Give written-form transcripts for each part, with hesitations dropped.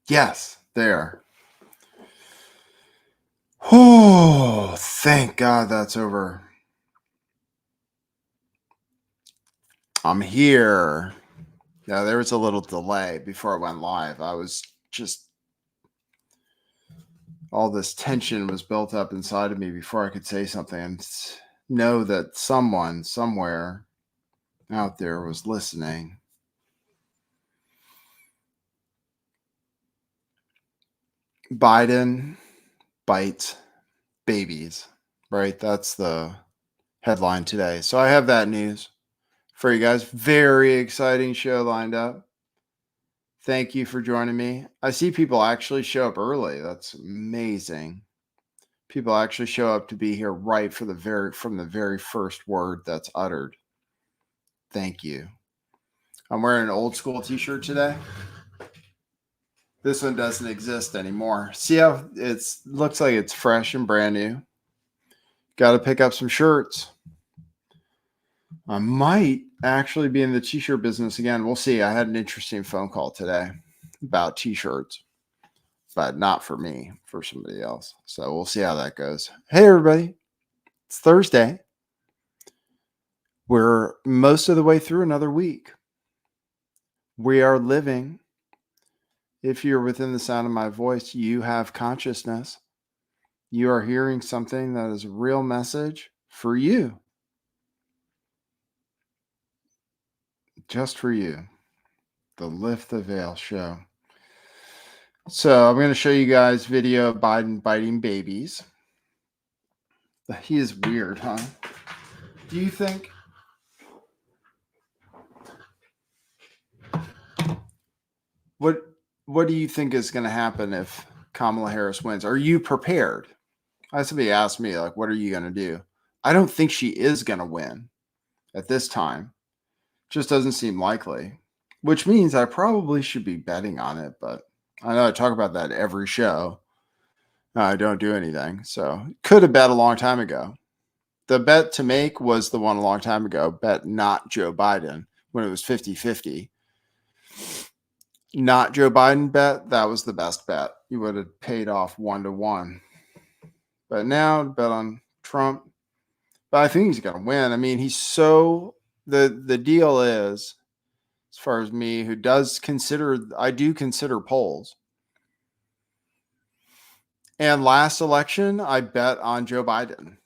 Yes, there. Oh, thank God that's over. I'm here. Yeah, there was a little delay before I went live. I was just, all this tension was built up inside of me before I could say something and know that someone somewhere out there was listening. Biden bites babies, right? That's the headline today. So I have that news for you guys. Very exciting show lined up. Thank you for joining me. I see people actually show up early. That's amazing. People actually show up to be here right from the very first word that's uttered. Thank you. I'm wearing an old school t-shirt today. This one doesn't exist anymore. See how it looks like it's fresh and brand new. Got to pick up some shirts. I might actually be in the t-shirt business again. We'll see. I had an interesting phone call today about t-shirts, but not for me, for somebody else. So we'll see how that goes. Hey, everybody. It's Thursday. We're most of the way through another week. We are living. If you're within the sound of my voice, you have consciousness. You are hearing something that is a real message for you. Just for you. The Lift the Veil show. So I'm going to show you guys video of Biden biting babies. He is weird, huh? Do you think? What do you think is going to happen if Kamala Harris wins? Are you prepared? Somebody asked me, like, what are you going to do? I don't think she is going to win at this time. Just doesn't seem likely, which means I probably should be betting on it. But I know I talk about that every show. I don't do anything. So could have bet a long time ago. The bet to make was the one a long time ago. Bet not Joe Biden when it was 50-50. Not Joe Biden bet, that was the best bet. You would have paid off 1-1. But now bet on Trump. But I think he's going to win. I mean, he's so the deal is, as far as me, who does consider, I do consider polls. And last election, I bet on Joe Biden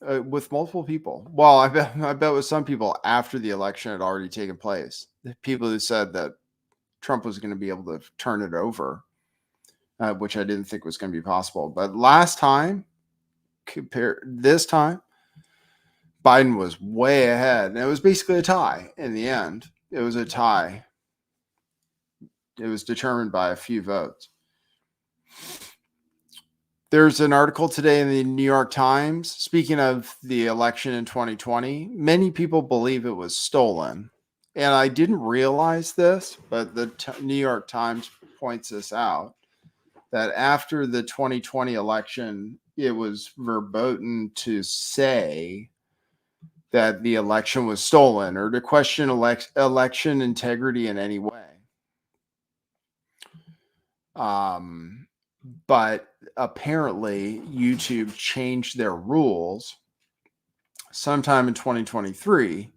with multiple people. Well, I bet with some people after the election had already taken place. The people who said that Trump was going to be able to turn it over, which I didn't think was going to be possible. But last time, this time, Biden was way ahead. And it was basically a tie in the end. It was a tie. It was determined by a few votes. There's an article today in the New York Times. Speaking of the election in 2020, many people believe it was stolen. And I didn't realize this, but the New York Times points this out, that after the 2020 election, it was verboten to say that the election was stolen or to question election integrity in any way. But apparently YouTube changed their rules sometime in 2023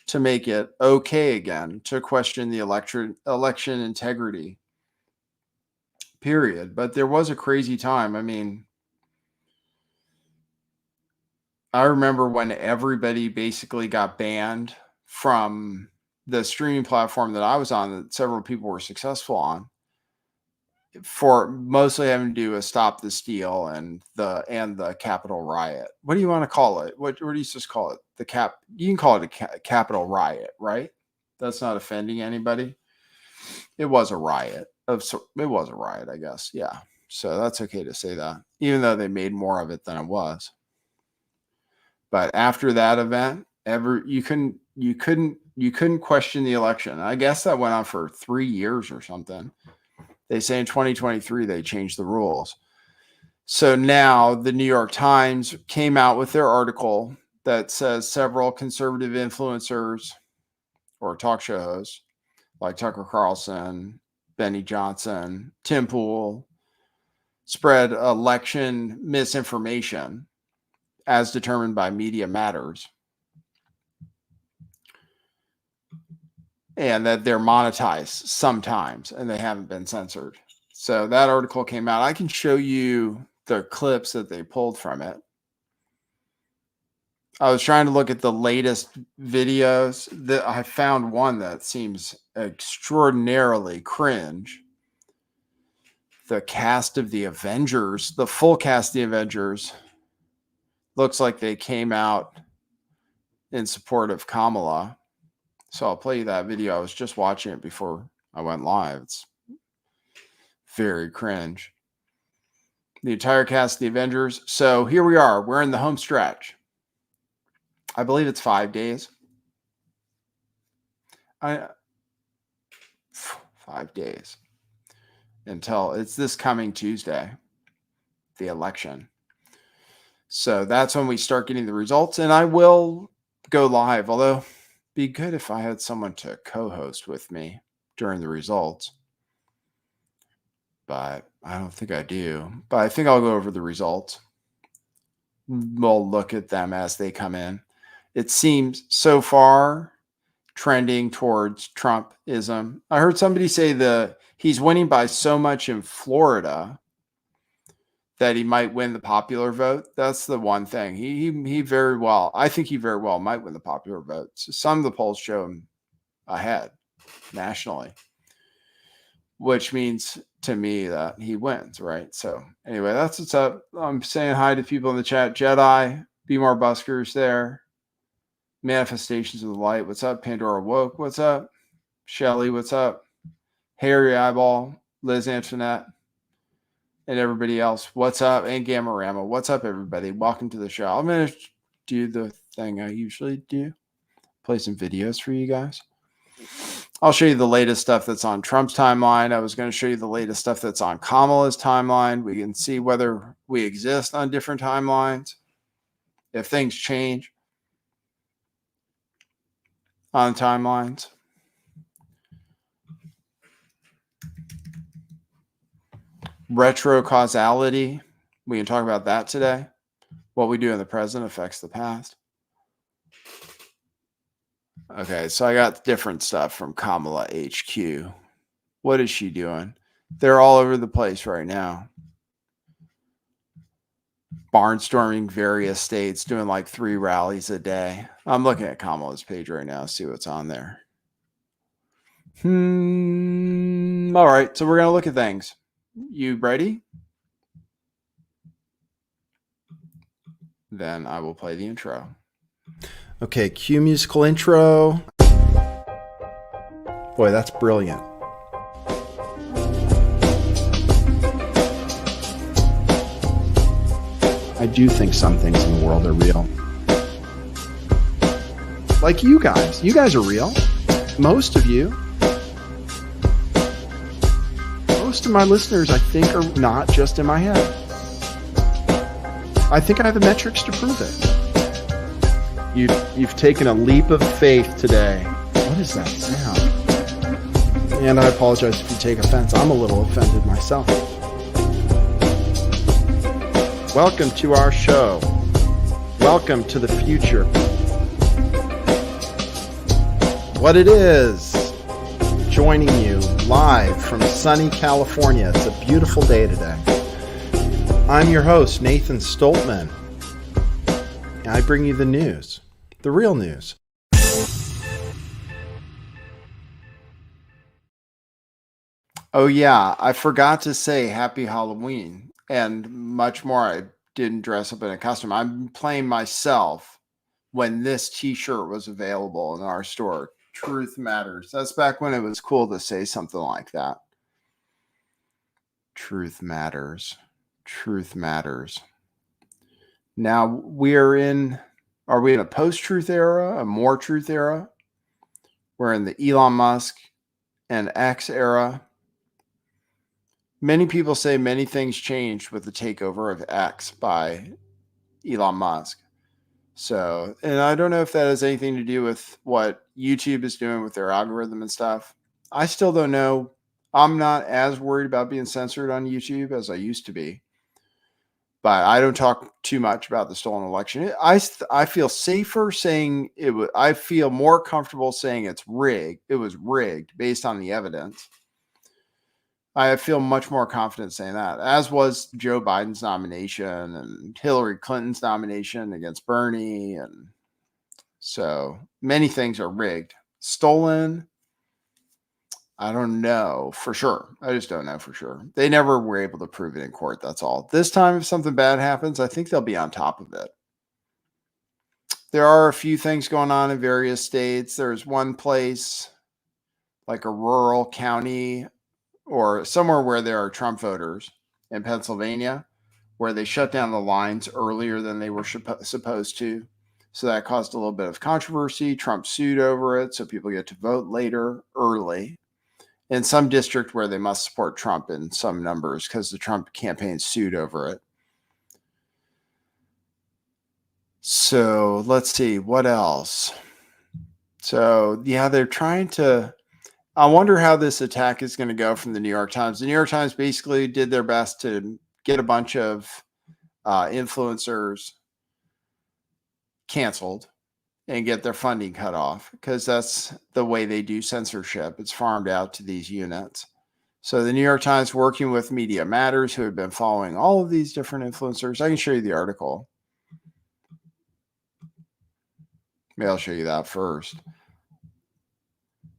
to make it okay again to question the election integrity, period. But there was a crazy time. I mean, I remember when everybody basically got banned from the streaming platform that I was on, that several people were successful on, for mostly having to do with Stop the Steal and the Capitol riot. What do you want to call it? What do you just call it? You can call it a Capitol riot, right? That's not offending anybody. It was a riot. It was a riot, I guess. Yeah. So that's okay to say that, even though they made more of it than it was. But after that event, you couldn't question the election. I guess that went on for 3 years or something. They say in 2023 they changed the rules. So now the New York Times came out with their article that says several conservative influencers or talk show hosts like Tucker Carlson Benny Johnson, Tim Pool, spread election misinformation as determined by Media Matters, and that they're monetized sometimes and they haven't been censored. So that article came out. I can show you the clips that they pulled from it. I was trying to look at the latest videos. I found one that seems extraordinarily cringe. The cast of the Avengers, the full cast of the Avengers, looks like they came out in support of Kamala. So I'll play you that video. I was just watching it before I went live. It's very cringe. The entire cast of the Avengers. So here we are. We're in the home stretch. I believe it's 5 days. 5 days until it's this coming Tuesday, the election. So that's when we start getting the results, and I will go live, although it'd be good if I had someone to co-host with me during the results. But I don't think I do. But I think I'll go over the results. We'll look at them as they come in. It seems so far trending towards Trumpism. I heard somebody say he's winning by so much in Florida that he might win the popular vote. That's the one thing. He very well, I think he very well might win the popular vote. So some of the polls show him ahead nationally, which means to me that he wins, right? So anyway, that's what's up. I'm saying hi to people in the chat. Jedi, Be More Buskers there. Manifestations of the Light. What's up? Pandora Woke. What's up? Shelly. What's up? Harry Eyeball. Liz Antoinette. And everybody else. What's up? And Gamma-Rama. What's up, everybody? Welcome to the show. I'm going to do the thing I usually do. Play some videos for you guys. I'll show you the latest stuff that's on Trump's timeline. I was going to show you the latest stuff that's on Kamala's timeline. We can see whether we exist on different timelines. If things change on timelines. Retrocausality. We can talk about that today. What we do in the present affects the past. Okay, so I got different stuff from Kamala HQ. What is she doing? They're all over the place right now. Barnstorming various states, doing like 3 rallies a day. I'm looking at Kamala's page right now, see what's on there. All right, so we're going to look at things. You ready? Then I will play the intro. Okay, cue musical intro. Boy, that's brilliant. I do think some things in the world are real. Like you guys. You guys are real. Most of you. Most of my listeners, I think, are not just in my head. I think I have the metrics to prove it. You've taken a leap of faith today. What is that sound? And I apologize if you take offense. I'm a little offended myself. Welcome to our show. Welcome to the future. What it is, joining you live from sunny California. It's a beautiful day today. I'm your host, Nathan Stoltman. And I bring you the news, the real news. Oh yeah, I forgot to say happy Halloween and much more. I didn't dress up in a costume. I'm playing myself when this t-shirt was available in our store. Truth matters. That's back when it was cool to say something like that. Truth matters. Truth matters. Now are we in a post-truth era, a more truth era? We're in the Elon Musk and X era. Many people say many things changed with the takeover of X by Elon Musk. So, and I don't know if that has anything to do with what YouTube is doing with their algorithm and stuff. I still don't know I'm not as worried about being censored on YouTube as I used to be, but I don't talk too much about the stolen election. I feel safer saying it was. I feel more comfortable saying it's rigged. It was rigged based on the evidence. I feel much more confident saying that, as was Joe Biden's nomination and Hillary Clinton's nomination against Bernie. And so many things are rigged. Stolen, I don't know for sure. I just don't know for sure. They never were able to prove it in court. That's all. This time, if something bad happens, I think they'll be on top of it. There are a few things going on in various states. There's one place, like a rural county or somewhere where there are Trump voters in Pennsylvania, where they shut down the lines earlier than they were supposed to. So that caused a little bit of controversy. Trump sued over it, so people get to vote later, early. In some district where they must support Trump in some numbers because the Trump campaign sued over it. So let's see, what else? So yeah, they're trying to, I wonder how this attack is going to go from the New York Times. The New York Times basically did their best to get a bunch of influencers canceled and get their funding cut off, because that's the way they do censorship. It's farmed out to these units. So the New York Times, working with Media Matters, who have been following all of these different influencers. I can show you the article. Maybe I'll show you that first.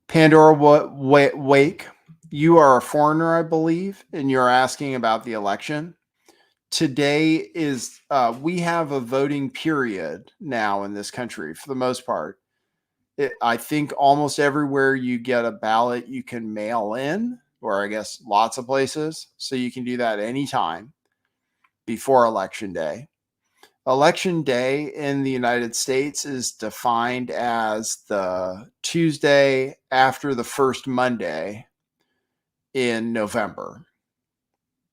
Pandora Wake, you are a foreigner, I believe, and you're asking about the election. Today is, we have a voting period now in this country for the most part. I think almost everywhere you get a ballot, you can mail in, or I guess lots of places. So you can do that anytime before Election Day. Election Day in the United States is defined as the Tuesday after the first Monday in November.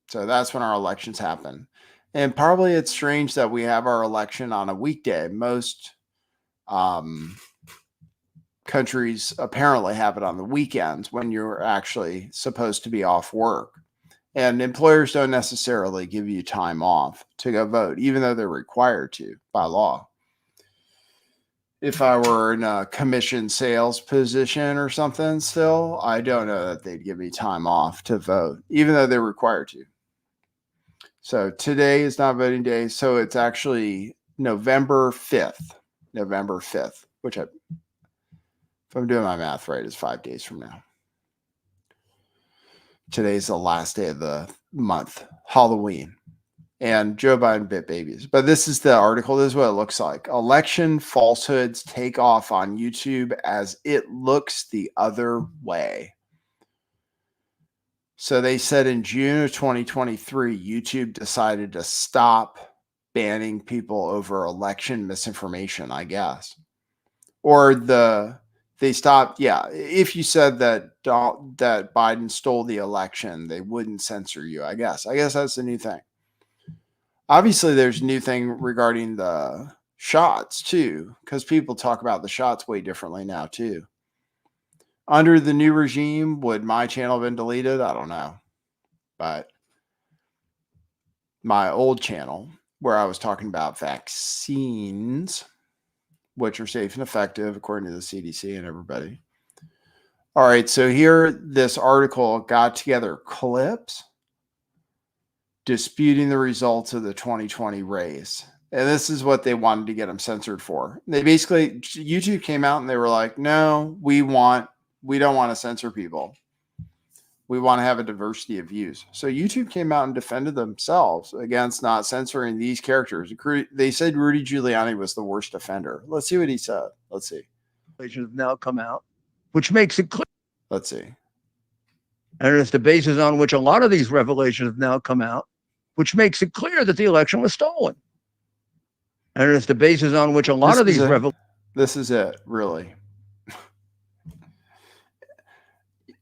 So that's when our elections happen. And probably it's strange that we have our election on a weekday. Most countries apparently have it on the weekends when you're actually supposed to be off work. And employers don't necessarily give you time off to go vote, even though they're required to by law. If I were in a commission sales position or something still, I don't know that they'd give me time off to vote, even though they're required to. So today is not voting day. So it's actually November 5th, which if I'm doing my math right, is 5 days from now. Today's the last day of the month, Halloween, and Joe Biden bit babies. But this is the article. This is what it looks like. Election falsehoods take off on YouTube as it looks the other way. So they said in June of 2023, YouTube decided to stop banning people over election misinformation, I guess. Or they stopped. Yeah. If you said that Biden stole the election, they wouldn't censor you, I guess. I guess that's the new thing. Obviously, there's a new thing regarding the shots too, because people talk about the shots way differently now too. Under the new regime, would my channel have been deleted? I don't know. But my old channel, where I was talking about vaccines, which are safe and effective according to the CDC and everybody. All right, so here this article got together clips disputing the results of the 2020 race. And this is what they wanted to get them censored for. They basically, YouTube came out and they were like, no, we don't want to censor people. We want to have a diversity of views. So YouTube came out and defended themselves against not censoring these characters. They said Rudy Giuliani was the worst offender. Let's see what he said. Let's see. Have now come out, which makes it clear. Let's see. And it's the basis on which a lot of these revelations have now come out, which makes it clear that the election was stolen. And it's the basis on which a lot of these revelations. This is it, really.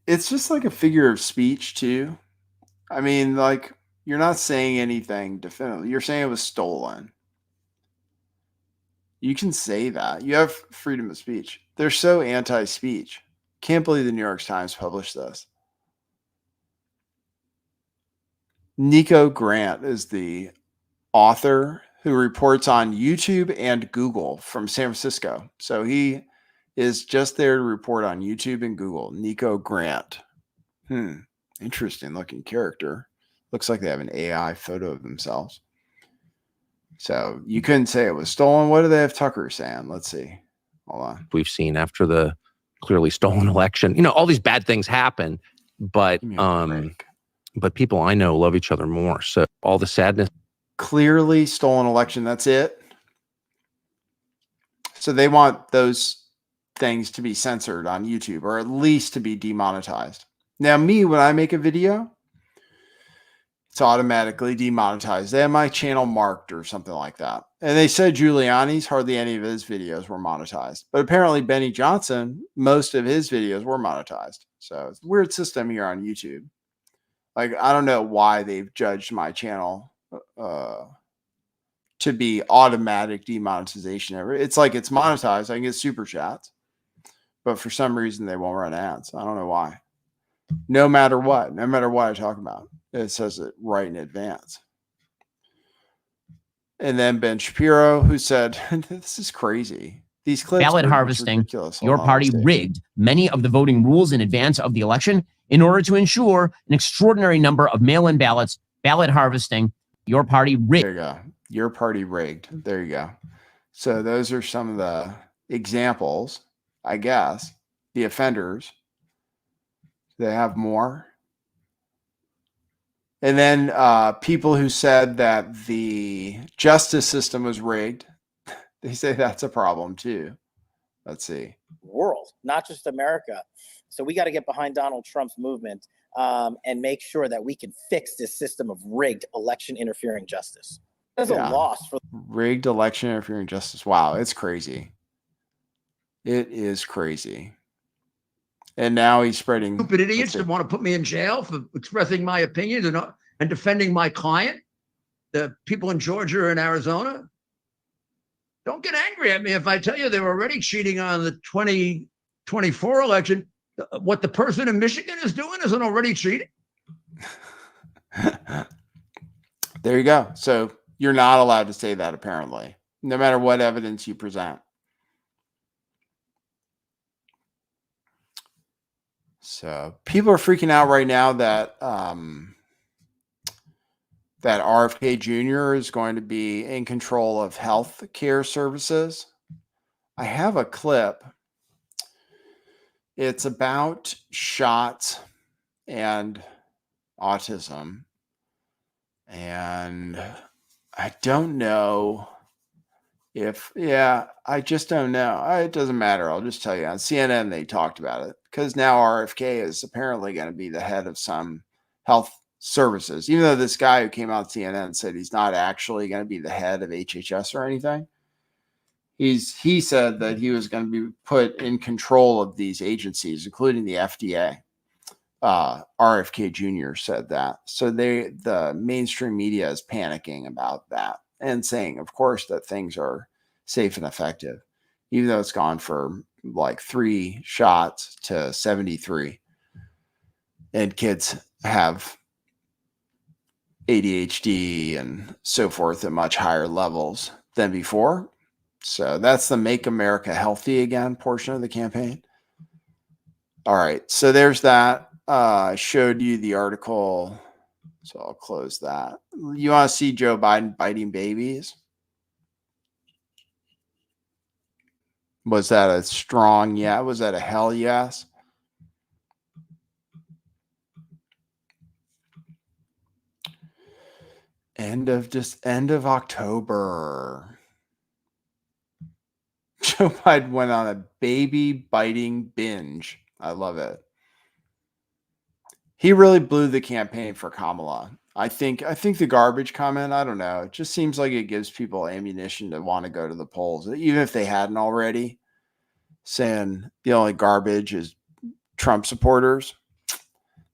It's just like a figure of speech, too. I mean, like, you're not saying anything definitively. You're saying it was stolen. You can say that. You have freedom of speech. They're so anti-speech. Can't believe the New York Times published this. Nico Grant is the author who reports on YouTube and Google from San Francisco. So he is just there to report on YouTube and Google. Nico Grant. Interesting looking character. Looks like they have an AI photo of themselves. So you couldn't say it was stolen. What do they have Tucker saying? Let's see. Hold on. We've seen after the clearly stolen election, all these bad things happen, but people I know love each other more. So all the sadness. Clearly stolen election. That's it. So they want those things to be censored on YouTube, or at least to be demonetized. Now, when I make a video, it's automatically demonetized. They have my channel marked or something like that. And they said Giuliani's, hardly any of his videos were monetized. But apparently Benny Johnson, most of his videos were monetized. So it's a weird system here on YouTube. Like, I don't know why they've judged my channel to be automatic demonetization. It's like it's monetized. I can get super chats. But for some reason, they won't run ads. I don't know why. No matter what I talk about, it says it right in advance. And then Ben Shapiro, who said, this is crazy. These clips ballot harvesting, your party rigged many of the voting rules in advance of the election in order to ensure an extraordinary number of mail-in ballots. Ballot harvesting, your party rigged. There you go. Your party rigged. There you go. So those are some of the examples, I guess. The offenders. They have more. And then people who said that the justice system was rigged, they say that's a problem too. Let's see. World, not just America. So we got to get behind Donald Trump's movement and make sure that we can fix this system of rigged election interfering justice. There's a loss for rigged election interfering justice. Wow, it's crazy. It is crazy. And now he's spreading stupid idiots that want to put me in jail for expressing my opinion and defending my client. The people in Georgia and Arizona. Don't get angry at me if I tell you they were already cheating on the 2024 election. What the person in Michigan is doing isn't already cheating. There you go. So you're not allowed to say that, apparently, no matter what evidence you present. So people are freaking out right now that that RFK Jr. is going to be in control of health care services. I have a clip. It's about shots and autism. And I don't know I just don't know. It doesn't matter. I'll just tell you. On CNN, they talked about it because now RFK is apparently going to be the head of some health services, even though this guy who came out on CNN said he's not actually going to be the head of HHS or anything. He said that he was going to be put in control of these agencies, including the FDA. RFK Jr. said that. So the mainstream media is panicking about that and saying, of course, that things are safe and effective, even though it's gone for like 3 shots to 73. And kids have ADHD and so forth at much higher levels than before. So that's the Make America Healthy Again portion of the campaign. All right. So there's that. I showed you the article, so I'll close that. You want to see Joe Biden biting babies? Was that a strong yeah? Was that a hell yes? End of October. Joe Biden went on a baby biting binge. I love it. He really blew the campaign for Kamala. I think the garbage comment, I don't know. It just seems like it gives people ammunition to want to go to the polls, even if they hadn't already, saying the only garbage is Trump supporters.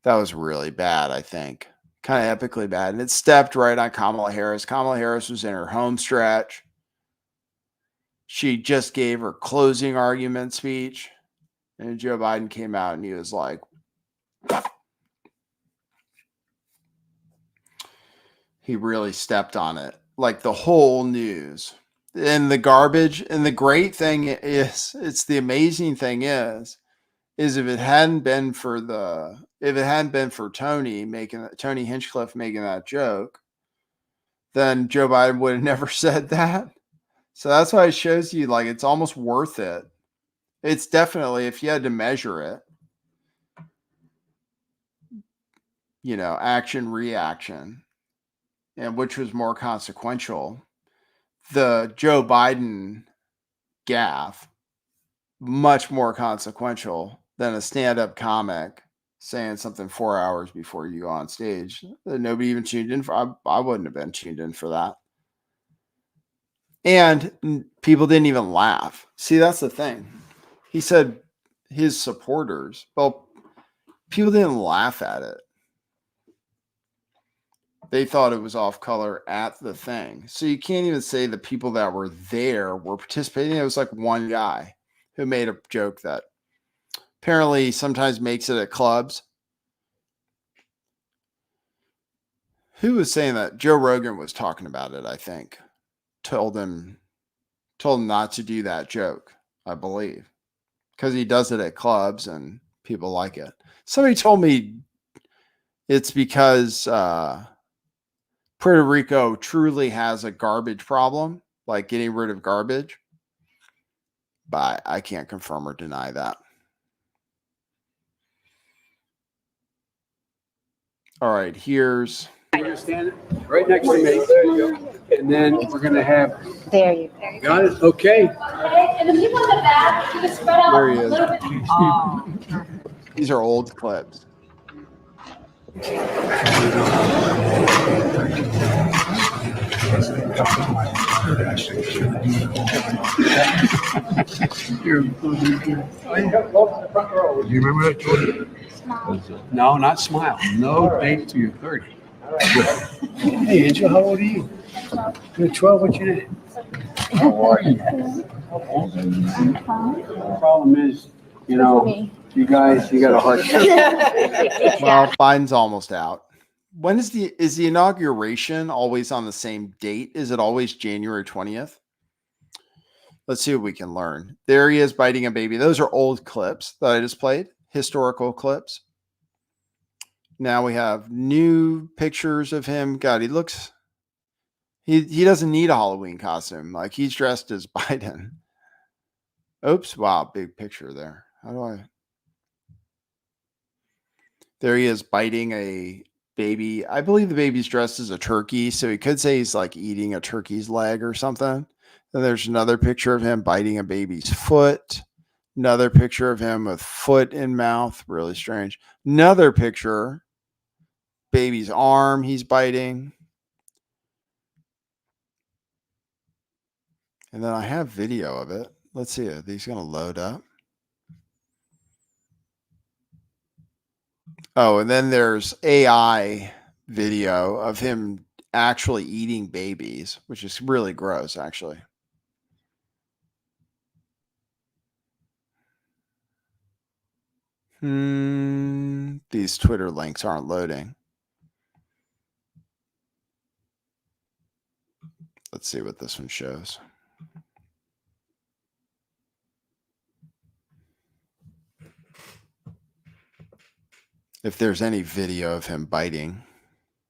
That was really bad, I think. Kind of epically bad. And it stepped right on Kamala Harris. Kamala Harris was in her home stretch. She just gave her closing argument speech. And Joe Biden came out and he was like, he really stepped on it. Like the whole news and the garbage. And the great thing is, it's the amazing thing is if it hadn't been for Tony Hinchcliffe making that joke, then Joe Biden would have never said that. So that's why it shows you, like, it's almost worth it. It's definitely, if you had to measure it, you know, action, reaction, and which was more consequential, the Joe Biden gaffe, much more consequential than a stand-up comic saying something 4 hours before you go on stage that nobody even tuned in for. I wouldn't have been tuned in for that. And people didn't even laugh. See, that's the thing. He said his supporters, well, people didn't laugh at it. They thought it was off color at the thing. So you can't even say the people that were there were participating. It was like one guy who made a joke that apparently sometimes makes it at clubs. Who was saying that? Joe Rogan was talking about it, I think. Told him not to do that joke, I believe. Because he does it at clubs and people like it. Somebody told me it's because Puerto Rico truly has a garbage problem, like getting rid of garbage. But I can't confirm or deny that. All right, here's... We're going to stand right next to me. There you go. And then we're going to have... There you go. Got it? Okay. And the people in the back, you can spread out There he a is. little bit. Oh. These are old clips. You remember that, Jordan? No, not smile. No date till you're 30. Hey, Angel, how old are you? You're 12. What's your name? How are you? The problem is, you know, you guys, you got a hard time. Well, Biden's almost out. When is the inauguration always on the same date? Is it always January 20th? Let's see what we can learn. There he is biting a baby. Those are old clips that I just played, historical clips. Now we have new pictures of him. God, he looks, he doesn't need a Halloween costume. Like, he's dressed as Biden. Oops. Wow. Big picture there. How do I? There he is biting a baby. I believe the baby's dressed as a turkey. So he could say he's like eating a turkey's leg or something. Then there's another picture of him biting a baby's foot. Another picture of him with foot in mouth. Really strange. Another picture. Baby's arm he's biting. And then I have video of it. Let's see. Are these going to load up? Oh, and then there's AI video of him actually eating babies, which is really gross, actually. These Twitter links aren't loading. Let's see what this one shows. If there's any video of him biting.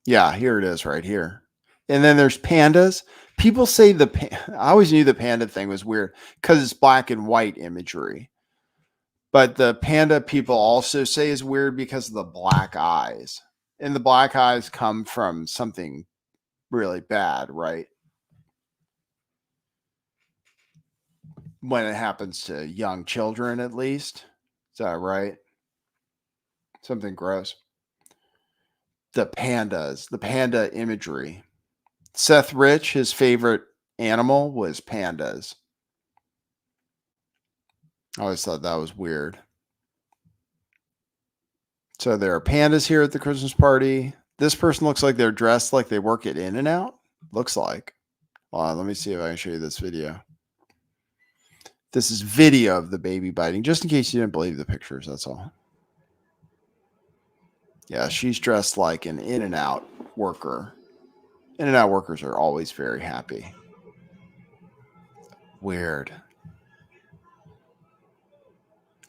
Yeah, here it is right here. And then there's pandas. People say I always knew the panda thing was weird because it's black and white imagery. But the panda people also say is weird because of the black eyes. And the black eyes come from something really bad, right? When it happens to young children, at least. Is that right? Something gross. The pandas, the panda imagery. Seth Rich, his favorite animal was pandas. I always thought that was weird. So there are pandas here at the Christmas party. This person looks like they're dressed like they work at In-N-Out. Looks like. Hold on, let me see if I can show you this video. This is video of the baby biting, just in case you didn't believe the pictures, that's all. Yeah, she's dressed like an In-N-Out worker. In-N-Out workers are always very happy. Weird.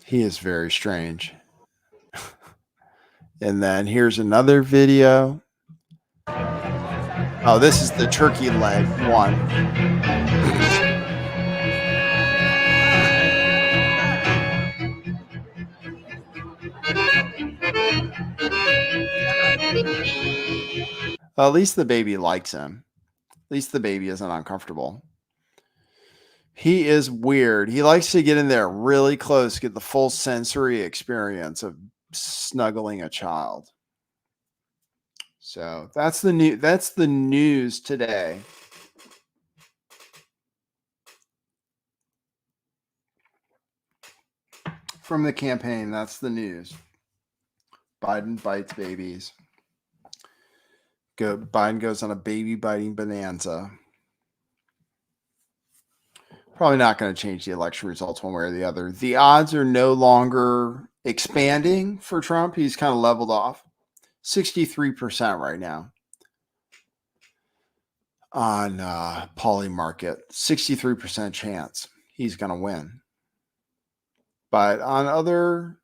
He is very strange. And then here's another video. Oh, this is the turkey leg one. Well, at least the baby likes him. At least the baby isn't uncomfortable. He is weird. He likes to get in there really close, get the full sensory experience of snuggling a child. So that's the news today. From the campaign, that's the news. Biden bites babies. Biden goes on a baby biting bonanza. Probably not going to change the election results one way or the other. The odds are no longer expanding for Trump. He's kind of leveled off. 63% right now on Polymarket. 63% chance he's going to win. But on other,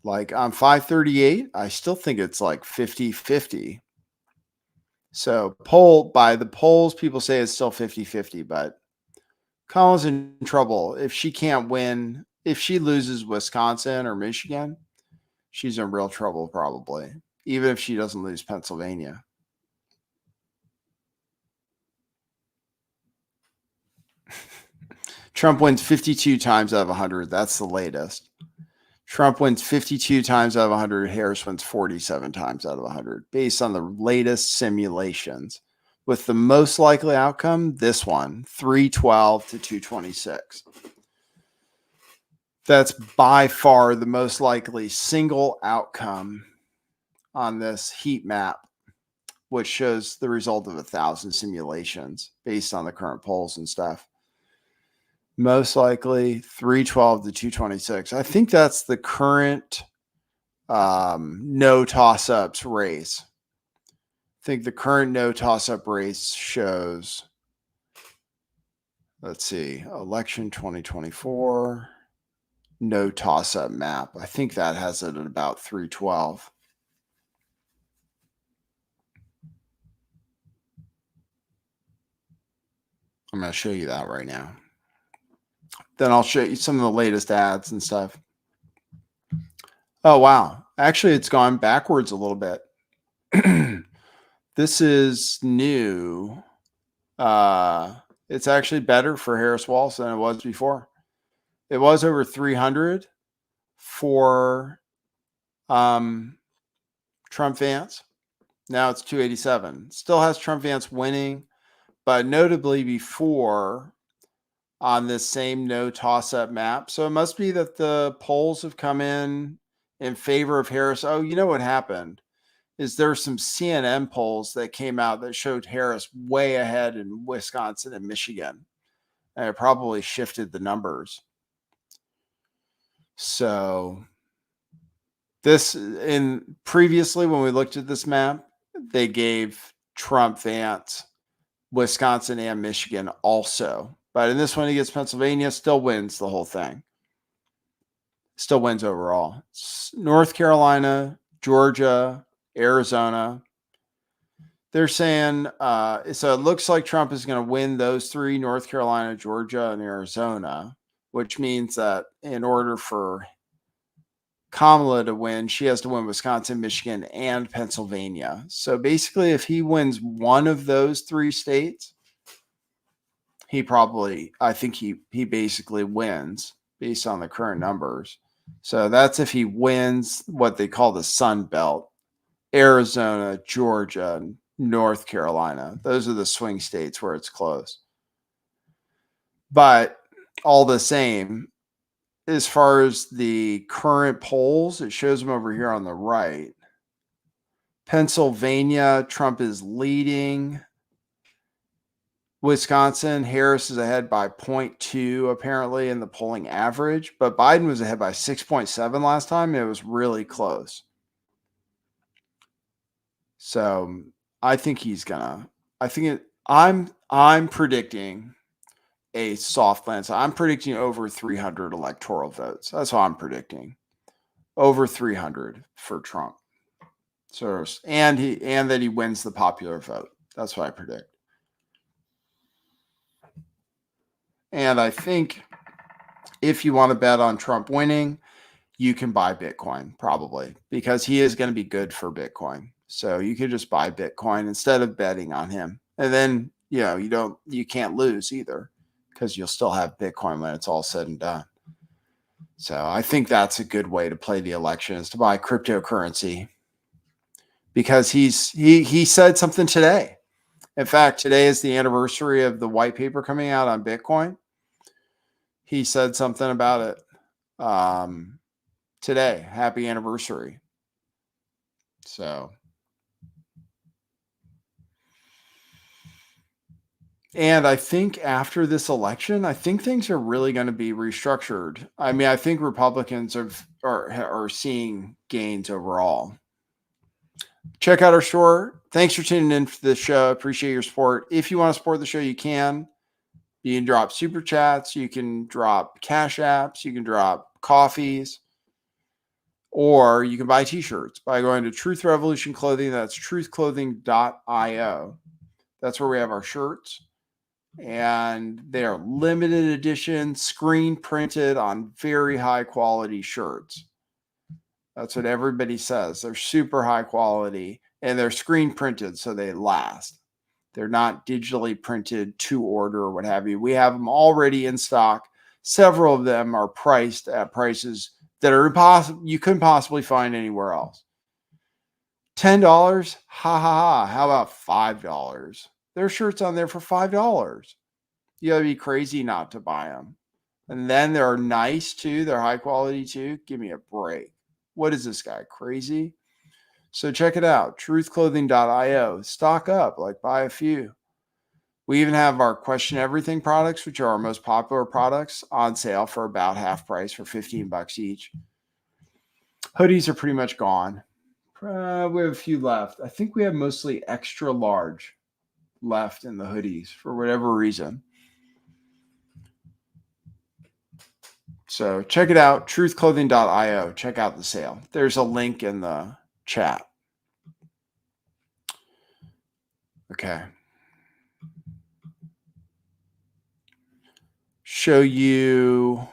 like on 538, I still think it's like 50-50. So by the polls, people say it's still 50-50, but Kamala's in trouble. If she can't win, if she loses Wisconsin or Michigan, she's in real trouble probably, even if she doesn't lose Pennsylvania. Trump wins 52 times out of 100. That's the latest. Trump wins 52 times out of 100. Harris wins 47 times out of 100, based on the latest simulations. With the most likely outcome, this one, 312 to 226. That's by far the most likely single outcome on this heat map, which shows the result of 1,000 simulations based on the current polls and stuff. Most likely 312 to 226. I think that's the current no toss-ups race. I think the current no toss-up race shows, let's see, election 2024, no toss-up map. I think that has it at about 312. I'm going to show you that right now. Then I'll show you some of the latest ads and stuff. Oh, wow. Actually, it's gone backwards a little bit. This is new. It's actually better for Harris Walsh than it was before. It was over 300 for Trump Vance. Now it's 287. Still has Trump Vance winning, but notably before on this same no toss-up map. So it must be that the polls have come in favor of Harris. Oh, you know what happened is there's some CNN polls that came out that showed Harris way ahead in Wisconsin and Michigan. And it probably shifted the numbers. So previously when we looked at this map, they gave Trump Vance Wisconsin and Michigan also. But in this one, he gets Pennsylvania, still wins the whole thing. Still wins overall. North Carolina, Georgia, Arizona. They're saying, so it looks like Trump is going to win those three, North Carolina, Georgia, and Arizona, which means that in order for Kamala to win, she has to win Wisconsin, Michigan, and Pennsylvania. So basically, if he wins one of those three states, I think he basically wins based on the current numbers. So that's if he wins what they call the Sun Belt, Arizona, Georgia, and North Carolina. Those are the swing states where it's close. But all the same, as far as the current polls, it shows them over here on the right. Pennsylvania, Trump is leading. Wisconsin, Harris is ahead by 0.2 apparently in the polling average, but Biden was ahead by 6.7 last time. It was really close. So I think he's gonna I'm predicting a soft landslide. I'm predicting over 300 electoral votes. That's what I'm predicting. Over 300 for Trump. So and that he wins the popular vote. That's what I predict. And I think if you want to bet on Trump winning, you can buy Bitcoin probably, because he is going to be good for Bitcoin. So you could just buy Bitcoin instead of betting on him. And then, you can't lose either, because you'll still have Bitcoin when it's all said and done. So I think that's a good way to play the election, is to buy cryptocurrency, because he said something today. In fact, today is the anniversary of the white paper coming out on Bitcoin. He said something about it today. Happy anniversary. So, and I think after this election, I think things are really going to be restructured. I mean, I think Republicans are seeing gains overall. Check out our store. Thanks for tuning in for this show. Appreciate your support. If you want to support the show, you can. You can drop super chats. You can drop cash apps. You can drop coffees. Or you can buy t-shirts by going to Truth Revolution Clothing. That's truthclothing.io. That's where we have our shirts. And they are limited edition, screen printed on very high quality shirts. That's what everybody says. They're super high quality, and they're screen printed, so they last. They're not digitally printed to order or what have you. We have them already in stock. Several of them are priced at prices that are impossible, you couldn't possibly find anywhere else. $10? Ha ha ha. How about $5? There are shirts on there for $5. You gotta be crazy not to buy them. And then they're nice too. They're high quality too. Give me a break. What is this guy, crazy? So check it out, truthclothing.io. Stock up, buy a few. We even have our Question Everything products, which are our most popular products, on sale for about half price, for $15 each. Hoodies are pretty much gone. We have a few left. I think we have mostly extra large left in the hoodies for whatever reason. So check it out, truthclothing.io. Check out the sale. There's a link in the chat. Okay. Show you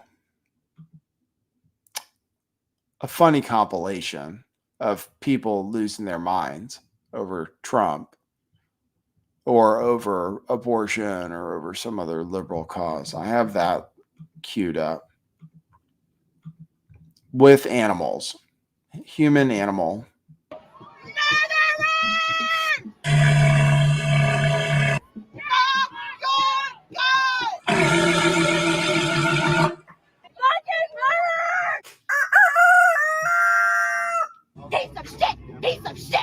a funny compilation of people losing their minds over Trump or over abortion or over some other liberal cause. I have that queued up. With animals, human, animal. Piece of shit! Piece of shit!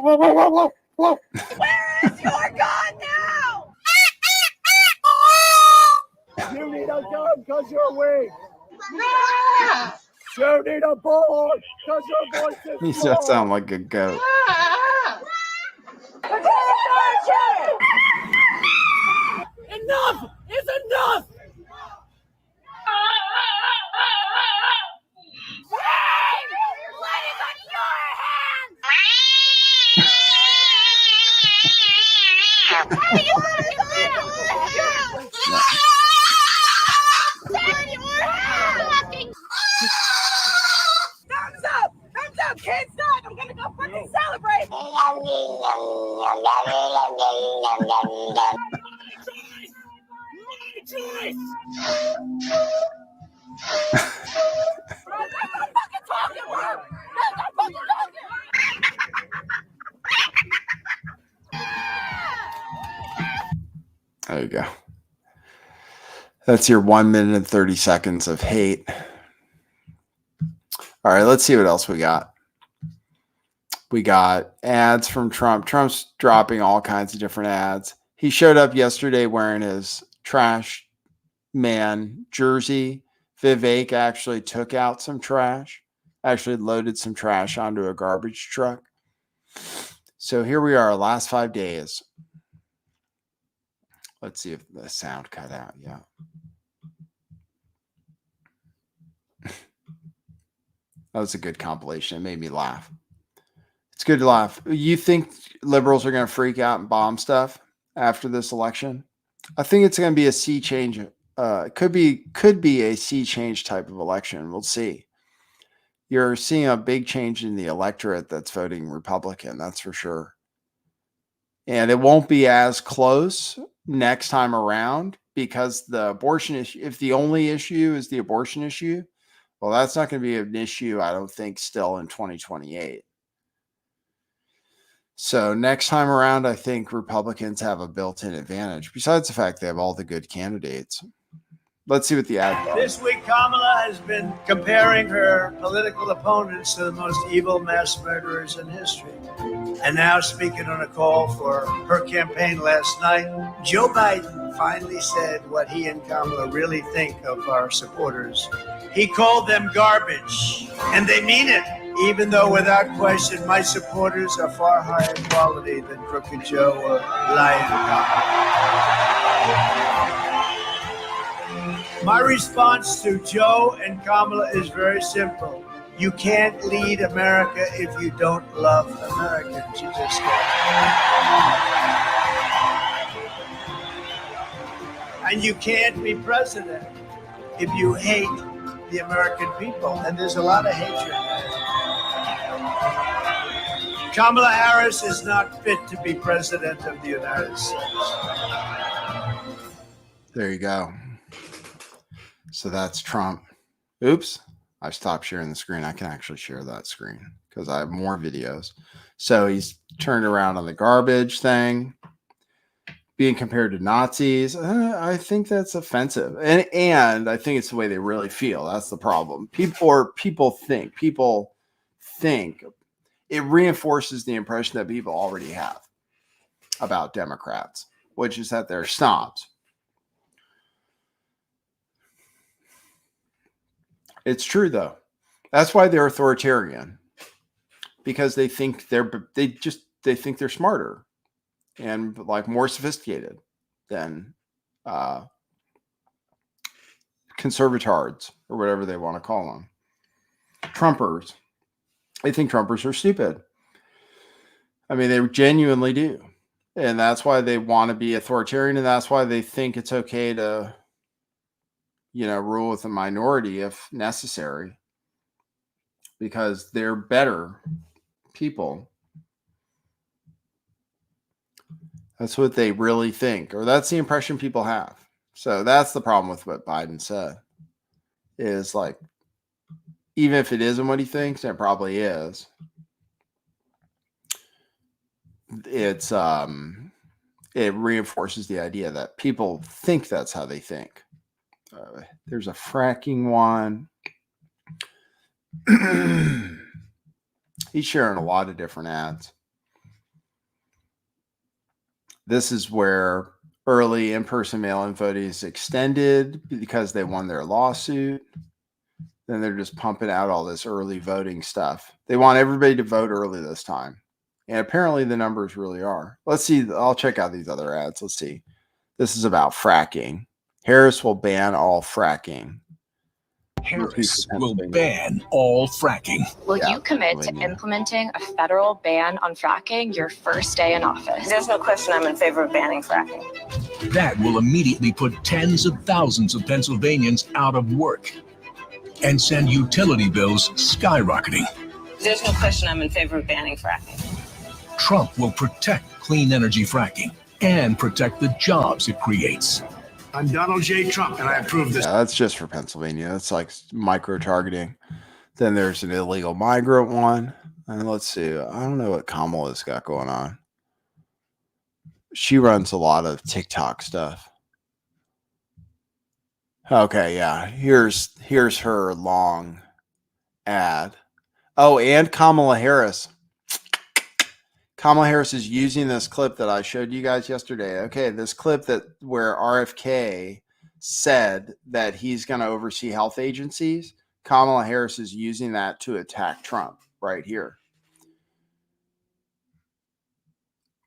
Where is your gun now? You need a gun because you're weak. You need a bullet because your voice is He does sound like a goat. Enough is enough! Thumbs up! Thumbs up! Can't stop! I'm gonna go fucking celebrate! There you go. That's your 1 minute and 30 seconds of hate. All right, let's see what else we got. We got ads from Trump. Trump's dropping all kinds of different ads. He showed up yesterday wearing his trash man, Jersey, Vivek actually took out some trash, actually loaded some trash onto a garbage truck. So here we are, last 5 days. Let's see if the sound cut out. Yeah. That was a good compilation. It made me laugh. It's good to laugh. You think liberals are going to freak out and bomb stuff after this election? I think it's going to be a sea change. Could be a sea change type of election. We'll see. You're seeing a big change in the electorate that's voting Republican. That's for sure. And it won't be as close next time around because the abortion issue, if the only issue is the abortion issue, well, that's not going to be an issue, I don't think, still in 2028. So next time around, I think Republicans have a built-in advantage, besides the fact they have all the good candidates. Let's see what the ad are. This week, Kamala has been comparing her political opponents to the most evil mass murderers in history. And now, speaking on a call for her campaign last night, Joe Biden finally said what he and Kamala really think of our supporters. He called them garbage, and they mean it, even though without question, my supporters are far higher quality than Crooked Joe or Lion Kamala. My response to Joe and Kamala is very simple. You can't lead America if you don't love Americans. You just can't. And you can't be president if you hate the American people. And there's a lot of hatred there. Kamala Harris is not fit to be president of the United States. There you go. So that's Trump. Oops. I stopped sharing the screen. I can actually share that screen because I have more videos. So he's turned around on the garbage thing, being compared to Nazis. I think that's offensive. And I think it's the way they really feel. That's the problem. People think it reinforces the impression that people already have about Democrats, which is that they're snobs. It's true though. That's why they're authoritarian, because they think they think they're smarter and like more sophisticated than conservatards or whatever they want to call them. Trumpers. They think Trumpers are stupid. I mean, they genuinely do. And that's why they want to be authoritarian, and that's why they think it's okay to rule with a minority if necessary, because they're better people. That's what they really think, or that's the impression people have. So that's the problem with what Biden said, is like, even if it isn't what he thinks, it probably is. It reinforces the idea that people think that's how they think. There's a fracking one. He's sharing a lot of different ads. This is where early in-person mail-in voting is extended because they won their lawsuit. Then they're just pumping out all this early voting stuff. They want everybody to vote early this time. And apparently the numbers really are. Let's see. I'll check out these other ads. Let's see. This is about fracking. Harris will ban all fracking. Harris will ban all fracking. Will you commit to implementing a federal ban on fracking your first day in office? There's no question I'm in favor of banning fracking. That will immediately put tens of thousands of Pennsylvanians out of work and send utility bills skyrocketing. There's no question I'm in favor of banning fracking. Trump will protect clean energy fracking and protect the jobs it creates. I'm Donald J. Trump, and I approve this. Yeah, that's just for Pennsylvania. That's like micro-targeting. Then there's an illegal migrant one. And let's see. I don't know what Kamala's got going on. She runs a lot of TikTok stuff. Okay, yeah. Here's her long ad. Oh, and Kamala Harris. Kamala Harris is using this clip that I showed you guys yesterday. Okay, this clip where RFK said that he's going to oversee health agencies, Kamala Harris is using that to attack Trump right here,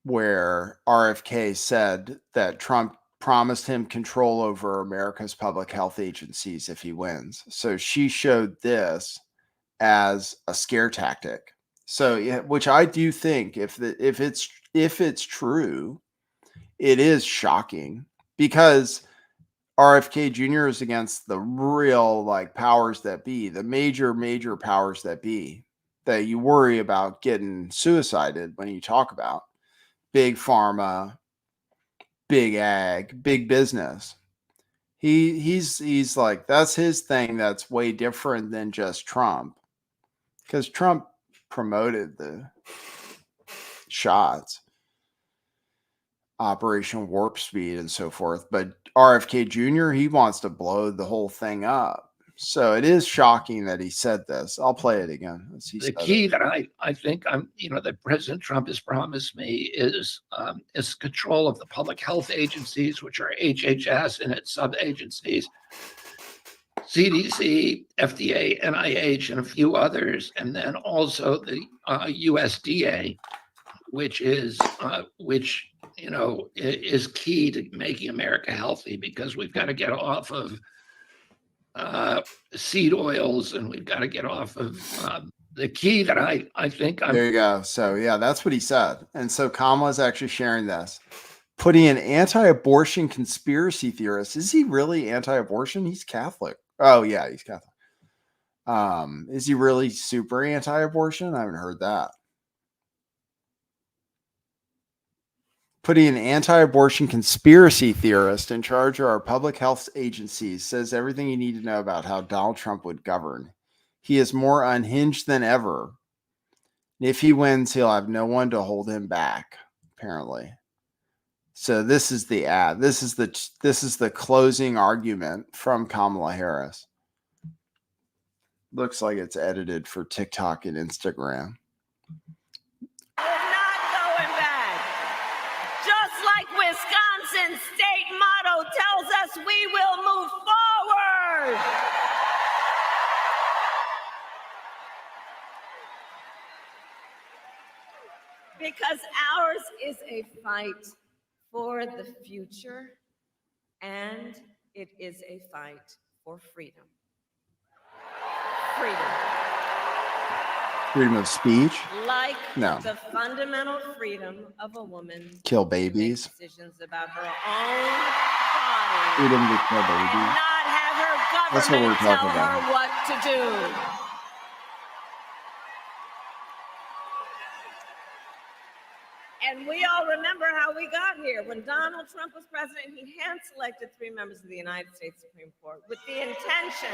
where RFK said that Trump promised him control over America's public health agencies if he wins. So she showed this as a scare tactic. So, yeah, which I do think if it's true, it is shocking, because RFK Jr. is against the real like powers that be, the major powers that be that you worry about getting suicided when you talk about. Big pharma, big ag, big business. He's like, that's his thing. That's way different than just Trump, because Trump promoted the shots, Operation Warp Speed and so forth. But RFK Jr., he wants to blow the whole thing up. So it is shocking that he said this. I'll play it again. The key that I think that President Trump has promised me is control of the public health agencies, which are HHS and its sub agencies, CDC, FDA, NIH, and a few others, and then also the USDA, which is key to making America healthy, because we've got to get off of seed oils, and we've got to get off of the key that I think. There you go. So yeah, that's what he said. And so Kamala's actually sharing this, putting an anti-abortion conspiracy theorist. Is he really anti-abortion? He's Catholic. Oh yeah, he's Catholic. Is he really super anti-abortion? I haven't heard that. Putting an anti-abortion conspiracy theorist in charge of our public health agencies says everything you need to know about how Donald Trump would govern. He is more unhinged than ever. If he wins, he'll have no one to hold him back, apparently. So this is the ad. This is the closing argument from Kamala Harris. Looks like it's edited for TikTok and Instagram. Wisconsin's state motto tells us we will move forward. Because ours is a fight for the future, and it is a fight for freedom. Freedom. Freedom of speech? Like no. The fundamental freedom of a woman kill babies. To make decisions about her own body. Freedom to kill babies. Not have her government That's what we're talking tell about. her what to do. And we all remember how we got here. When Donald Trump was president, he hand-selected 3 members of the United States Supreme Court with the intention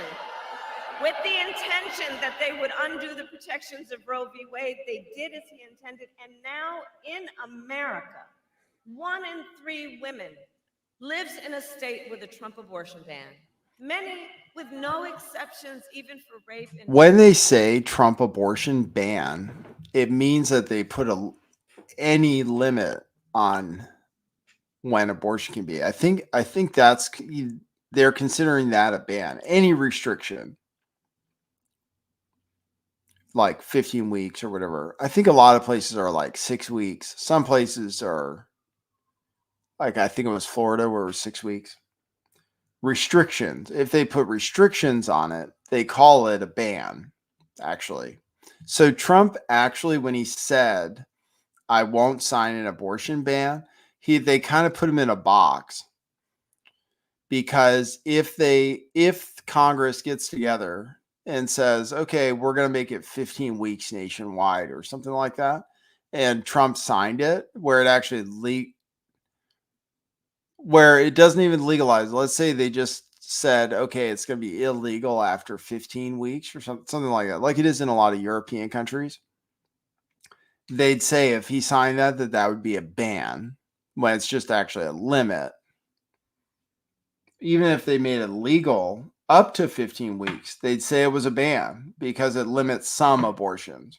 that they would undo the protections of Roe v. Wade. They did as he intended. And now in America, 1 in 3 women lives in a state with a Trump abortion ban. Many with no exceptions, even for rape. When they say Trump abortion ban, it means that they put any limit on when abortion can be. I think that's, they're considering that a ban. Any restriction, like 15 weeks or whatever. I think a lot of places are like 6 weeks. Some places are like, I think it was Florida where it was 6 weeks. Restrictions. If they put restrictions on it, they call it a ban, actually. So Trump actually, when he said, I won't sign an abortion ban, they kind of put him in a box, because if Congress gets together and says, okay, we're going to make it 15 weeks nationwide or something like that, and Trump signed it, where it actually where it doesn't even legalize. Let's say they just said, okay, it's going to be illegal after 15 weeks or something like that, like it is in a lot of European countries. They'd say if he signed that would be a ban, when it's just actually a limit. Even if they made it legal up to 15 weeks, they'd say it was a ban because it limits some abortions.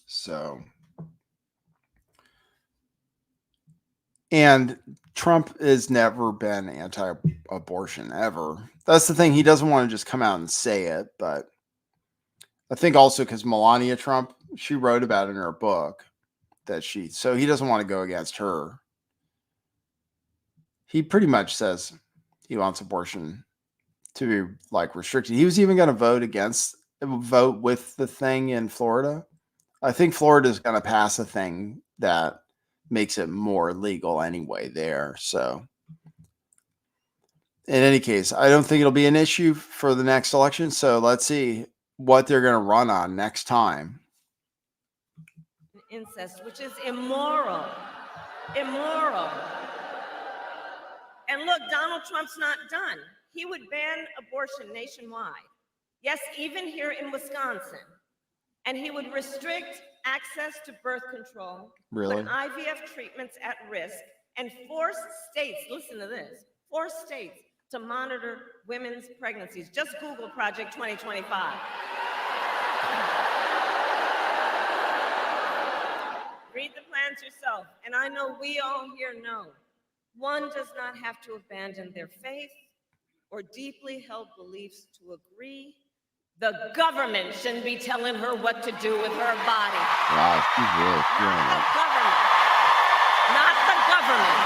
So And Trump has never been anti-abortion ever. That's the thing. He doesn't want to just come out and say it, but I think also because Melania Trump, she wrote about it in her book so he doesn't want to go against her. He pretty much says he wants abortion to be like restricted. He was even going to vote with the thing in Florida. I think Florida is going to pass a thing that makes it more legal anyway there. So in any case, I don't think it'll be an issue for the next election. So let's see what they're going to run on next time. Incest, which is immoral. Immoral. And look, Donald Trump's not done. He would ban abortion nationwide. Yes, even here in Wisconsin. And he would restrict access to birth control, Really? put IVF treatments at risk, and force states, listen to this, force states to monitor women's pregnancies. Just Google Project 2025. Read the plans yourself. And I know we all here know one does not have to abandon their faith or deeply held beliefs to agree. The government shouldn't be telling her what to do with her body. Wow, she's really feeling it. Not the government.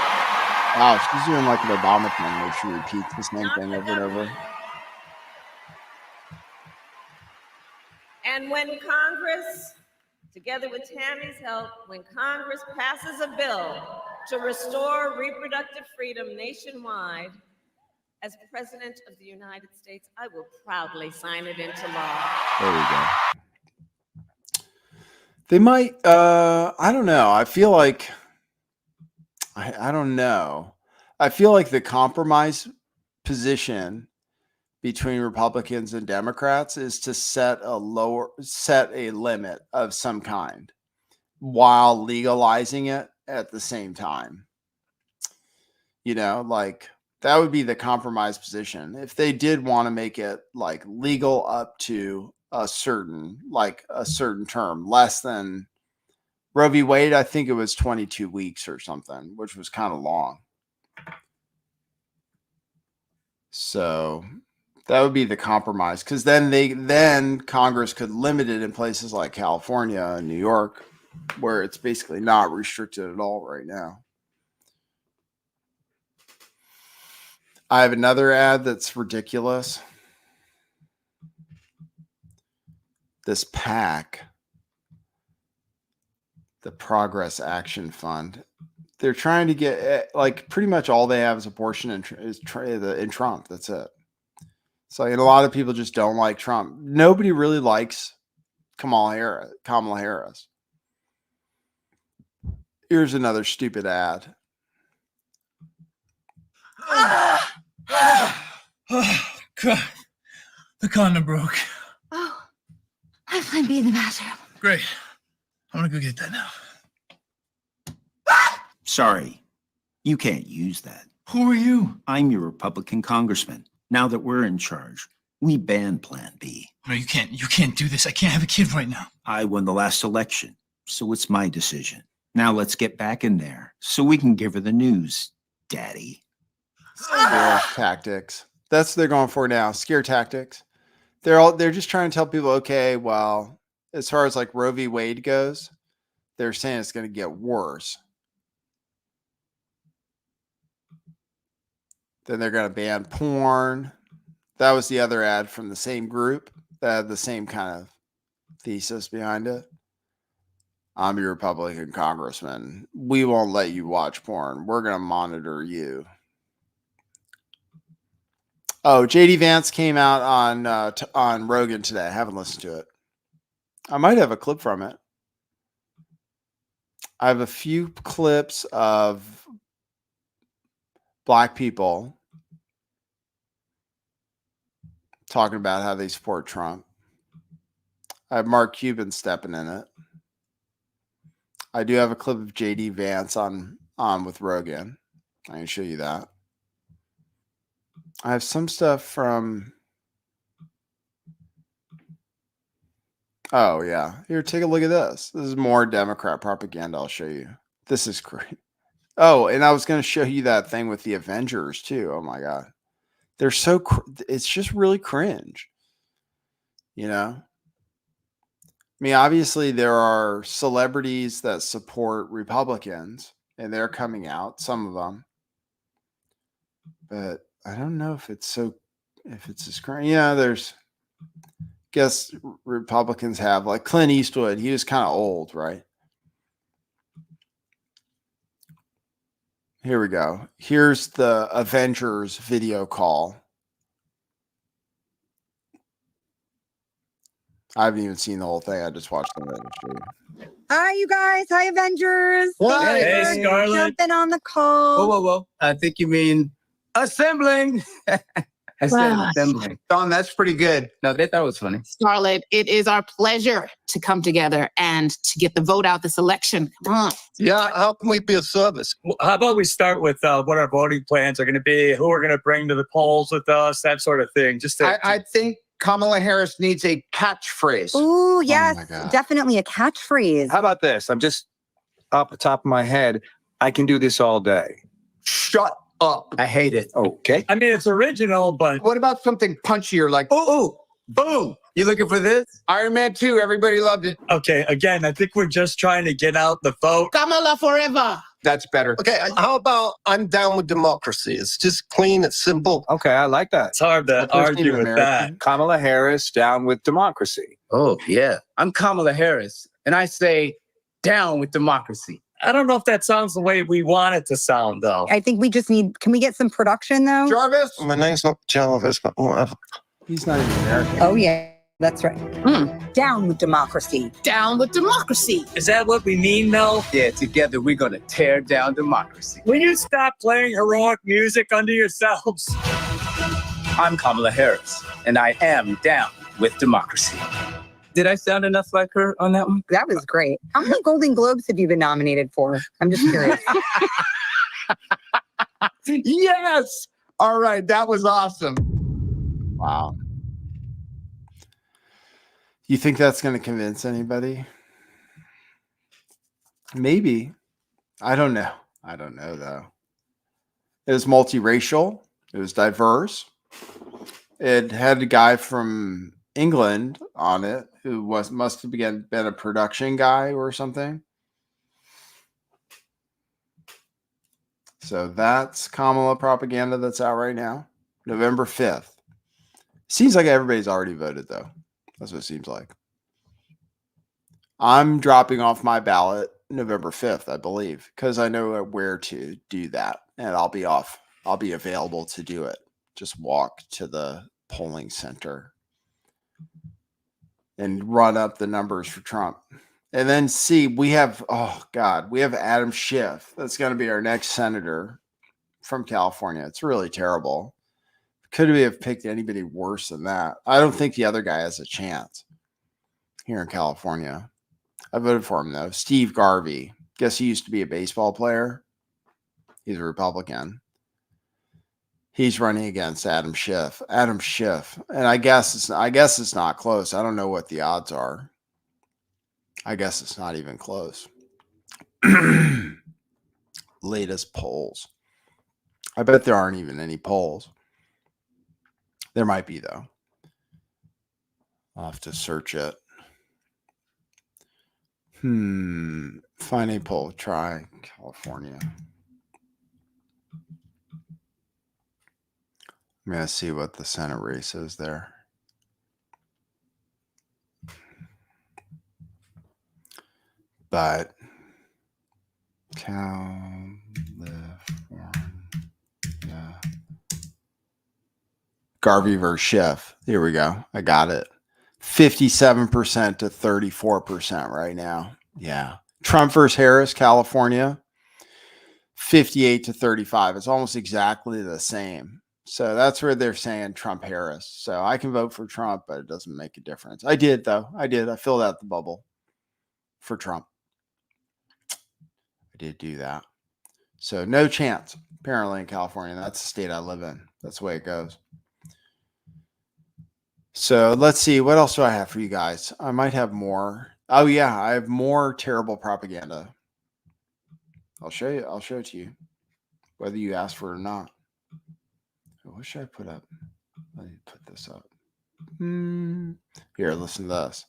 Wow, she's doing like an Obama thing where she repeats the same thing over and over. And when Congress, together with Tammy's help, when Congress passes a bill to restore reproductive freedom nationwide, as President of the United States, I will proudly sign it into law. There we go. They might, I don't know. I feel like, I don't know. I feel like the compromise position between Republicans and Democrats is to set a limit of some kind while legalizing it at the same time. You know, like that would be the compromise position. If they did want to make it like legal up to a certain term, less than Roe v. Wade, I think it was 22 weeks or something, which was kind of long. So that would be the compromise, because then Congress could limit it in places like California and New York, where it's basically not restricted at all right now. I have another ad that's ridiculous. This PAC, the Progress Action Fund, they're trying to get, like, pretty much all they have is abortion in Trump. That's it. So, and a lot of people just don't like Trump. Nobody really likes Kamala Harris. Here's another stupid ad. Oh, God. The condom broke. Oh, I have plan B in the bathroom. Great. I'm gonna go get that now. Sorry, you can't use that. Who are you? I'm your Republican congressman. Now that we're in charge, we ban Plan B. No, you can't. You can't do this. I can't have a kid right now. I won the last election, so it's my decision. Now let's get back in there so we can give her the news, Daddy. Scare tactics. That's what they're going for now. Scare tactics. They're just trying to tell people, okay, well, as far as like Roe v. Wade goes, they're saying it's going to get worse. Then they're going to ban porn. That was the other ad from the same group that had the same kind of thesis behind it. I'm your Republican congressman. We won't let you watch porn. We're going to monitor you. Oh, JD Vance came out on Rogan today. I haven't listened to it. I might have a clip from it. I have a few clips of Black people talking about how they support Trump. I have Mark Cuban stepping in it. I do have a clip of JD Vance on with Rogan. I can show you that. I have some stuff from... Oh, yeah. Here, take a look at this. This is more Democrat propaganda. I'll show you. This is great. Oh, and I was going to show you that thing with the Avengers too. Oh my God. They're so, it's just really cringe. You know? I mean, obviously there are celebrities that support Republicans and they're coming out, some of them. But I don't know if it's as cringe. Yeah, there's, guess Republicans have like Clint Eastwood. He was kind of old, right? Here we go. Here's the Avengers video call. I haven't even seen the whole thing. I just watched the movie. Hi, you guys. Hi, Avengers. Hey, Scarlett. Jumping on the call. Whoa. I think you mean assembling. I said assembling. Don, that's pretty good. No, they thought it was funny. Scarlett, it is our pleasure to come together and to get the vote out this election. Come on. Yeah, how can we be of service? Well, how about we start with what our voting plans are going to be, who we're going to bring to the polls with us, that sort of thing. I think Kamala Harris needs a catchphrase. Ooh, yes, definitely a catchphrase. How about this? I'm just off the top of my head. I can do this all day. Shut up. I hate it. Okay. I mean, it's original, but what about something punchier like, ooh, boom. You looking for this? Iron Man 2, everybody loved it. Okay, again, I think we're just trying to get out the vote. Kamala forever. That's better. Okay, how about I'm down with democracy? It's just clean, it's simple. Okay, I like that. It's hard to argue with that. Kamala Harris, down with democracy. Oh, yeah. I'm Kamala Harris, and I say down with democracy. I don't know if that sounds the way we want it to sound, though. I think we just need, can we get some production, though? Jarvis? My name's not Jarvis, but whatever. He's not even American. Oh, yeah. That's right. Down with democracy. Down with democracy. Is that what we mean, though? Yeah, together we're going to tear down democracy. Will you stop playing heroic music under yourselves? I'm Kamala Harris, and I am down with democracy. Did I sound enough like her on that one? That was great. How many Golden Globes have you been nominated for? I'm just curious. Yes. All right. That was awesome. Wow. You think that's going to convince anybody? Maybe. I don't know. I don't know, though. It was multiracial. It was diverse. It had a guy from England on it who must have been a production guy or something. So that's Kamala propaganda that's out right now. November 5th. Seems like everybody's already voted, though. That's what it seems like. I'm dropping off my ballot November 5th, I believe, because I know where to do that. And I'll be off. I'll be available to do it. Just walk to the polling center and run up the numbers for Trump. And then see, we have, we have Adam Schiff. That's going to be our next senator from California. It's really terrible. Could we have picked anybody worse than that? I don't think the other guy has a chance here in California. I voted for him, though. Steve Garvey. Guess he used to be a baseball player. He's a Republican. He's running against Adam Schiff. Adam Schiff. And I guess it's not close. I don't know what the odds are. I guess it's not even close. Latest polls. I bet there aren't even any polls. There might be, though. I'll have to search it. Find a poll. Try California. I'm going to see what the Senate race is there. But California. Garvey versus Schiff. Here we go. I got it. 57% to 34% right now. Yeah. Trump versus Harris, California. 58 to 35. It's almost exactly the same. So that's where they're saying Trump Harris. So I can vote for Trump, but it doesn't make a difference. I did, though. I did. I filled out the bubble for Trump. I did do that. So no chance, apparently, in California. That's the state I live in. That's the way it goes. So let's see. What else do I have for you guys? I might have more. Oh, yeah. I have more terrible propaganda. I'll show you. I'll show it to you, whether you ask for it or not. What should I put up? Let me put this up. Here, listen to this.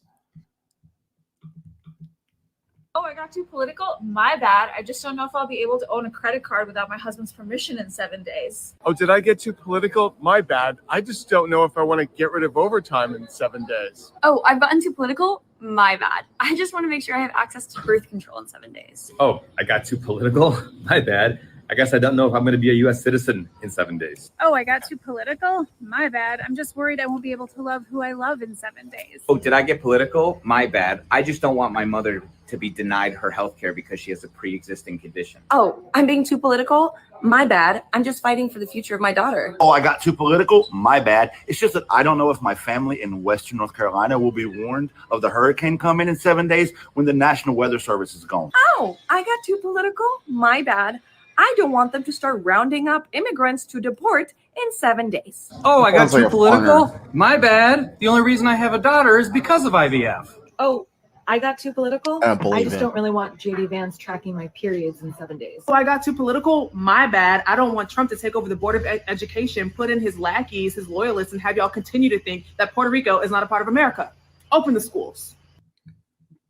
Oh, I got too political? My bad. I just don't know if I'll be able to own a credit card without my husband's permission in 7 days. Oh, did I get too political? My bad. I just don't know if I want to get rid of overtime in 7 days. Oh, I've gotten too political? My bad. I just want to make sure I have access to birth control in 7 days. Oh, I got too political? My bad. I guess I don't know if I'm going to be a U.S. citizen in 7 days. Oh, I got too political? My bad. I'm just worried I won't be able to love who I love in 7 days. Oh, did I get political? My bad. I just don't want my mother to be denied her health care because she has a pre-existing condition. Oh, I'm being too political? My bad. I'm just fighting for the future of my daughter. Oh, I got too political? My bad. It's just that I don't know if my family in Western North Carolina will be warned of the hurricane coming in 7 days when the National Weather Service is gone. Oh, I got too political? My bad. I don't want them to start rounding up immigrants to deport in 7 days. Oh, I got Sounds like too a political? funner. My bad. The only reason I have a daughter is because of IVF. Oh, I got too political? I don't believe I just it. don't really want JD Vance tracking my periods in 7 days. Oh, I got too political? My bad. I don't want Trump to take over the Board of Education, put in his lackeys, his loyalists, and have y'all continue to think that Puerto Rico is not a part of America. Open the schools.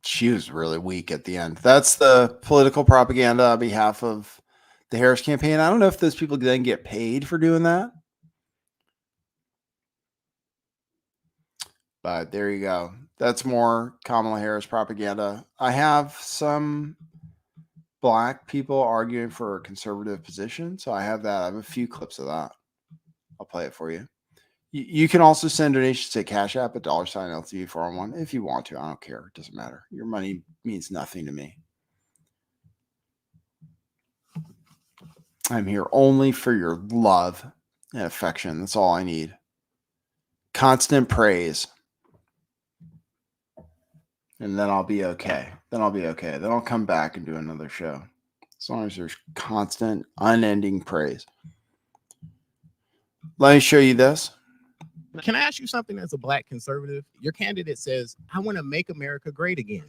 She was really weak at the end. That's the political propaganda on behalf of the Harris campaign. I don't know if those people then get paid for doing that. But there you go. That's more Kamala Harris propaganda. I have some black people arguing for a conservative position. So I have that. I have a few clips of that. I'll play it for you. You can also send donations to Cash App at $LTV411 if you want to. I don't care. It doesn't matter. Your money means nothing to me. I'm here only for your love and affection. That's all I need. Constant praise. And then I'll be okay. Then I'll come back and do another show. As long as there's constant, unending praise. Let me show you this. Can I ask you something as a black conservative? Your candidate says, I want to make America great again.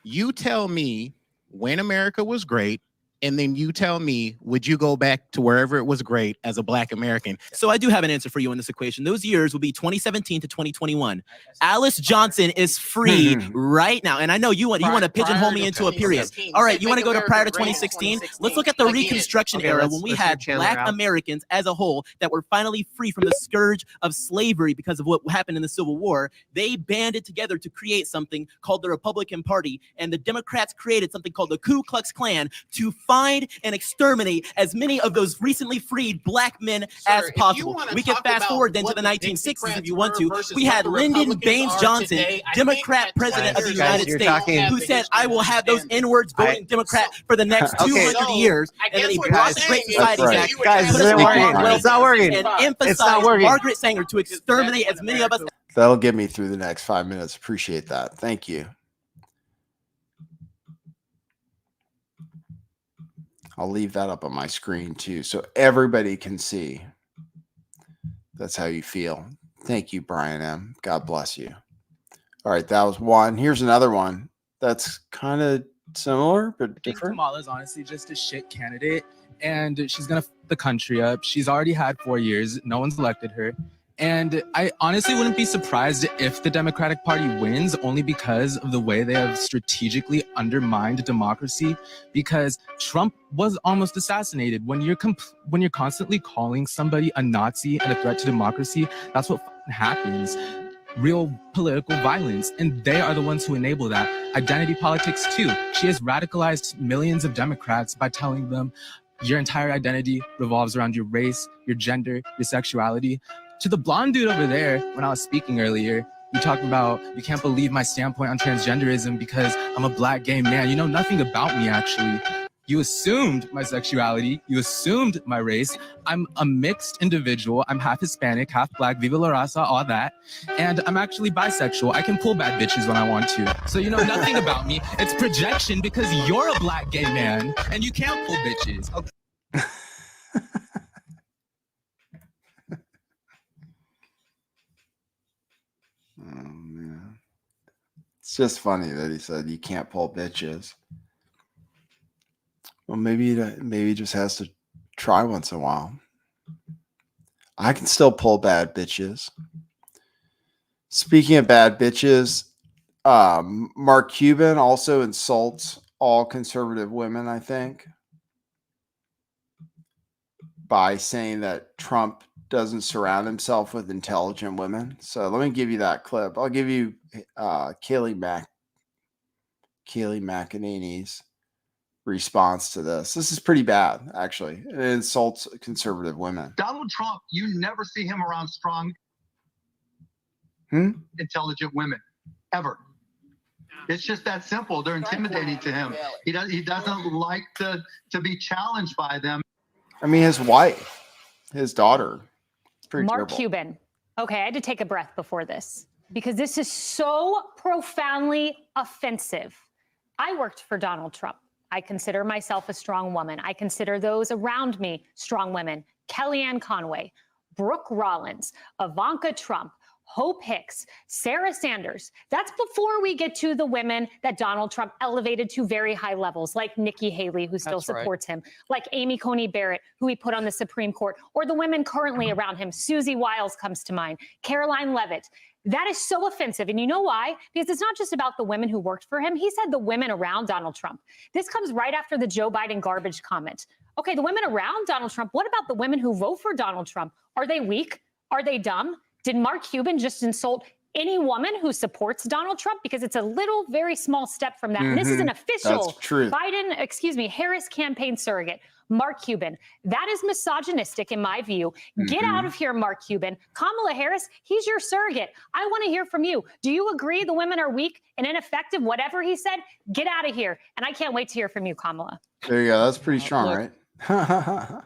You tell me when America was great, and then you tell me, would you go back to wherever it was great as a black American? So I do have an answer for you in this equation. Those years will be 2017 to 2021. Alice Johnson is free right now. And I know you want to pigeonhole me into a period. All right, you want to go to prior to 2016? Let's look at the Reconstruction era when we had black Americans as a whole that were finally free from the scourge of slavery because of what happened in the Civil War. They banded together to create something called the Republican Party. And the Democrats created something called the Ku Klux Klan to find and exterminate as many of those recently freed black men as possible. We can fast forward then to the 1960s if you want to. We had Lyndon Baines Johnson, Democrat president of the United States, who said, I will have those N-words voting Democrat for the next 200 years. And then he brought the Great Society Act, Guys, it's not working. And emphasized Margaret Sanger to exterminate as many of us. That'll get me through the next 5 minutes. Appreciate that. Thank you. I'll leave that up on my screen too, so everybody can see. That's how you feel. Thank you, Brian M. God bless you. All right, that was one. Here's another one that's kind of similar, but different. Kamala's honestly just a shit candidate, and she's going to f the country up. She's already had 4 years. No one's elected her. And I honestly wouldn't be surprised if the Democratic Party wins, only because of the way they have strategically undermined democracy, because Trump was almost assassinated. When you're constantly calling somebody a Nazi and a threat to democracy, that's what happens. Real political violence, and they are the ones who enable that. Identity politics too. She has radicalized millions of Democrats by telling them your entire identity revolves around your race, your gender, your sexuality. To the blonde dude over there, when I was speaking earlier, you talked about, you can't believe my standpoint on transgenderism because I'm a black gay man. You know nothing about me, actually. You assumed my sexuality. You assumed my race. I'm a mixed individual. I'm half Hispanic, half black, viva la raza, all that. And I'm actually bisexual. I can pull bad bitches when I want to. So you know nothing about me. It's projection because you're a black gay man and you can't pull bitches. Okay. Oh, man. It's just funny that he said you can't pull bitches. Well, maybe he just has to try once in a while. I can still pull bad bitches. Speaking of bad bitches, Mark Cuban also insults all conservative women, I think, by saying that Trump doesn't surround himself with intelligent women. So let me give you that clip. I'll give you Kayleigh McEnany's response to this. This is pretty bad, actually. It insults conservative women. Donald Trump, you never see him around strong, intelligent women, ever. It's just that simple. They're intimidating to him. He doesn't like to be challenged by them. I mean, his wife, his daughter. It's pretty Mark terrible. Cuban. Okay, I had to take a breath before this because this is so profoundly offensive. I worked for Donald Trump. I consider myself a strong woman. I consider those around me strong women. Kellyanne Conway, Brooke Rollins, Ivanka Trump, Hope Hicks, Sarah Sanders. That's before we get to the women that Donald Trump elevated to very high levels, like Nikki Haley, who still supports him, like Amy Coney Barrett, who he put on the Supreme Court, or the women currently around him. Susie Wiles comes to mind, Caroline Leavitt. That is so offensive. And you know why? Because it's not just about the women who worked for him. He said the women around Donald Trump. This comes right after the Joe Biden garbage comment. Okay, the women around Donald Trump. What about the women who vote for Donald Trump? Are they weak? Are they dumb? Did Mark Cuban just insult any woman who supports Donald Trump? Because it's a little, very small step from that. And this is an official Harris campaign surrogate, Mark Cuban. That is misogynistic in my view. Get out of here, Mark Cuban. Kamala Harris, he's your surrogate. I want to hear from you. Do you agree the women are weak and ineffective? Whatever he said, get out of here. And I can't wait to hear from you, Kamala. There you go. That's pretty strong, right?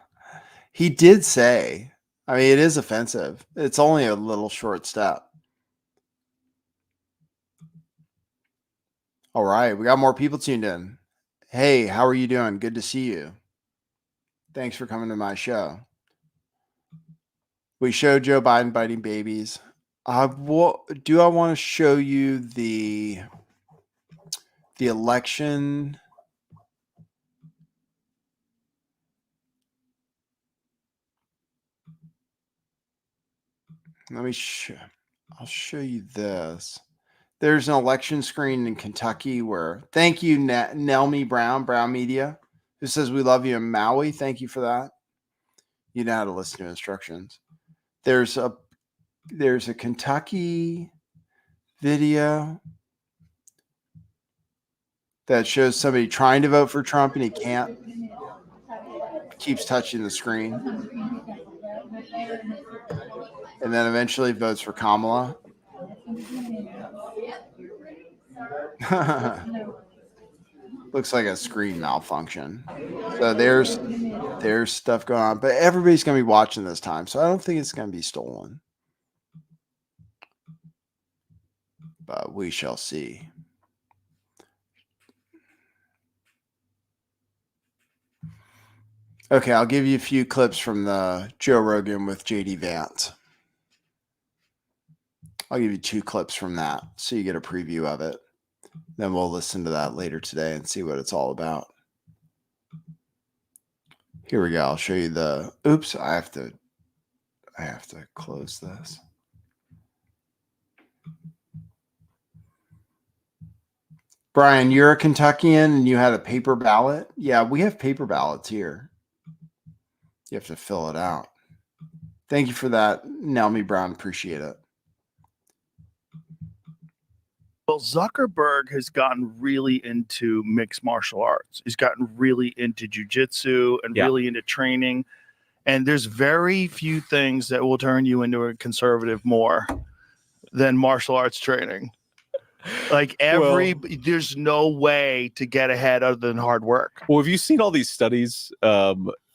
He did say, I mean, it is offensive. It's only a little short step. All right. We got more people tuned in. Hey, how are you doing? Good to see you. Thanks for coming to my show. We showed Joe Biden biting babies. Do I want to show you the election? I'll show you this. There's an election screen in Kentucky where, thank you, Nelmy Brown Media, who says we love you in Maui. Thank you for that. You know how to listen to instructions. There's a Kentucky video that shows somebody trying to vote for Trump and he can't. Keeps touching the screen. And then eventually votes for Kamala. Looks like a screen malfunction. So there's stuff going on, but everybody's going to be watching this time, so I don't think it's going to be stolen. But we shall see. Okay, I'll give you a few clips from the Joe Rogan with JD Vance. I'll give you 2 clips from that so you get a preview of it. Then we'll listen to that later today and see what it's all about. Here we go. I'll show you the oops, I have to close this. Brian, you're a Kentuckian and you had a paper ballot? Yeah, we have paper ballots here. You have to fill it out. Thank you for that, Nelmy Brown. Appreciate it. Well, Zuckerberg has gotten really into mixed martial arts. He's gotten really into jujitsu and really into training. And there's very few things that will turn you into a conservative more than martial arts training. Like there's no way to get ahead other than hard work. Well, have you seen all these studies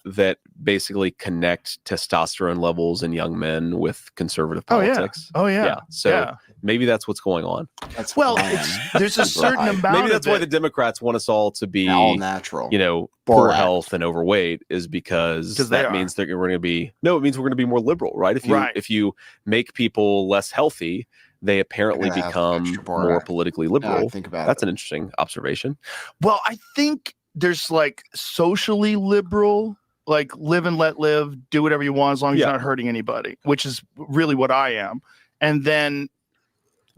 that basically connect testosterone levels in young men with conservative politics? Oh yeah. So maybe that's what's going on. There's a certain amount. Maybe that's why the Democrats want us all to be all natural, poor health and overweight, is because that means that we're going to be it means we're going to be more liberal, right? If you make people less healthy, they apparently become more politically liberal. Think about That's an interesting observation. Well, I think there's like socially liberal, like live and let live, do whatever you want as long as you're not hurting anybody, which is really what I am. And then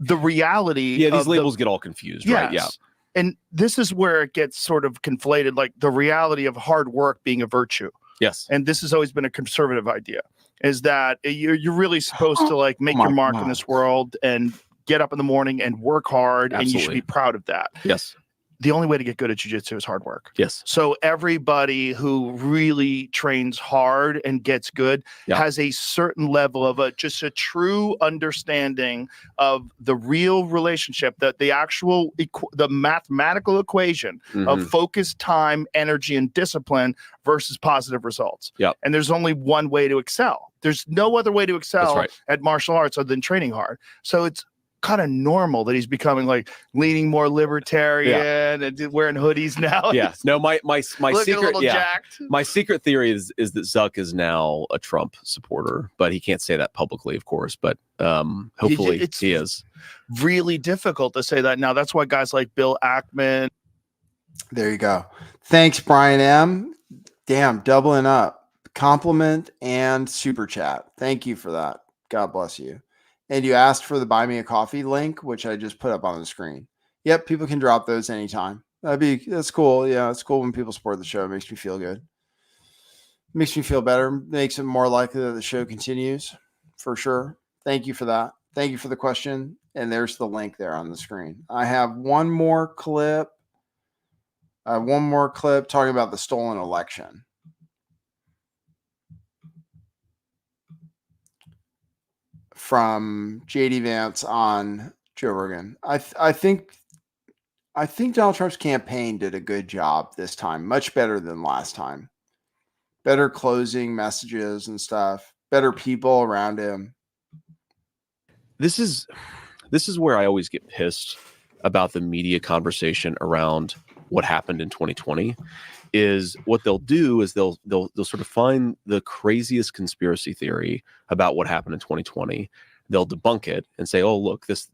the reality. Yeah, these labels get all confused, right? Yeah. And this is where it gets sort of conflated, like the reality of hard work being a virtue. Yes. And this has always been a conservative idea, is that you're really supposed to like make your mark in this world and get up in the morning and work hard. Absolutely. And you should be proud of that. Yes. The only way to get good at jiu-jitsu is hard work. Yes. So everybody who really trains hard and gets good has a certain level of just a true understanding of the real relationship, that the actual the mathematical equation of focus, time, energy, and discipline versus positive results. Yep. And there's only one way to excel. There's no other way to excel at martial arts other than training hard. So it's kind of normal that he's becoming like leaning more libertarian and wearing hoodies now. Yeah. No, my secret jacked. My secret theory is that Zuck is now a Trump supporter, but he can't say that publicly, of course. But hopefully he is. Really difficult to say that now. That's why guys like Bill Ackman. There you go. Thanks, Brian M. Damn, doubling up. Compliment and super chat. Thank you for that. God bless you. And you asked for the Buy Me a Coffee link, which I just put up on the screen. Yep, people can drop those anytime. That's cool. Yeah, it's cool when people support the show. It makes me feel good. Makes me feel better. Makes it more likely that the show continues, for sure. Thank you for that. Thank you for the question. And there's the link there on the screen. I have one more clip. Talking about the stolen election. From JD Vance on Joe Rogan. I think Donald Trump's campaign did a good job this time, much better than last time. Better closing messages and stuff, better people around him. This is where I always get pissed about the media conversation around what happened in 2020. Is what they'll do is they'll sort of find the craziest conspiracy theory about what happened in 2020. They'll debunk it and say, "Oh, look, this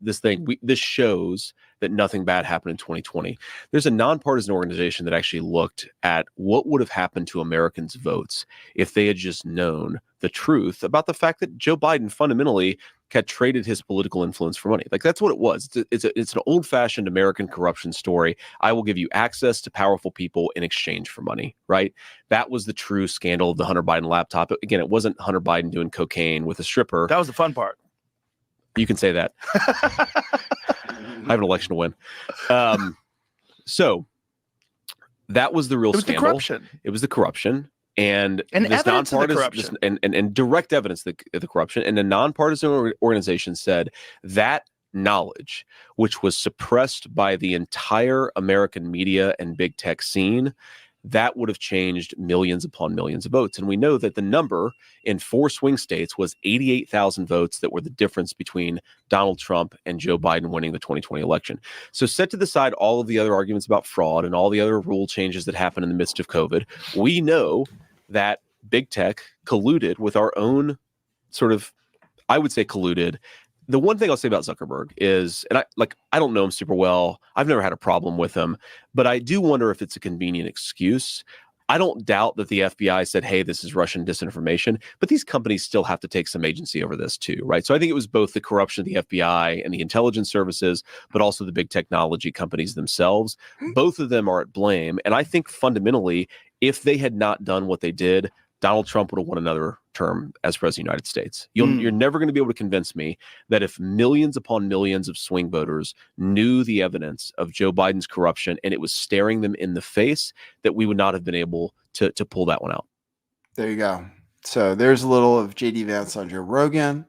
shows that nothing bad happened in 2020." There's a nonpartisan organization that actually looked at what would have happened to Americans' votes if they had just known the truth about the fact that Joe Biden fundamentally had traded his political influence for money. Like, that's what it was. It's an old-fashioned American corruption story. I will give you access to powerful people in exchange for money, right? That was the true scandal of the Hunter Biden laptop. Again, it wasn't Hunter Biden doing cocaine with a stripper. That was the fun part. You can say that. I have an election to win. So that was the real scandal. It was the corruption. And this evidence of the corruption. And direct evidence of the corruption. And a nonpartisan organization said that knowledge, which was suppressed by the entire American media and big tech scene, that would have changed millions upon millions of votes. And we know that the number in 4 swing states was 88,000 votes that were the difference between Donald Trump and Joe Biden winning the 2020 election. So set to the side all of the other arguments about fraud and all the other rule changes that happened in the midst of COVID. We know that big tech colluded with our own sort of, I would say colluded. The one thing I'll say about Zuckerberg is, and I don't know him super well. I've never had a problem with him, but I do wonder if it's a convenient excuse. I don't doubt that the FBI said, "Hey, this is Russian disinformation," but these companies still have to take some agency over this too, right? So I think it was both the corruption of the FBI and the intelligence services, but also the big technology companies themselves. Both of them are at blame. And I think fundamentally, if they had not done what they did, Donald Trump would have won another term as president of the United States. You're never going to be able to convince me that if millions upon millions of swing voters knew the evidence of Joe Biden's corruption and it was staring them in the face, that we would not have been able to pull that one out. There you go. So there's a little of JD Vance on Joe Rogan,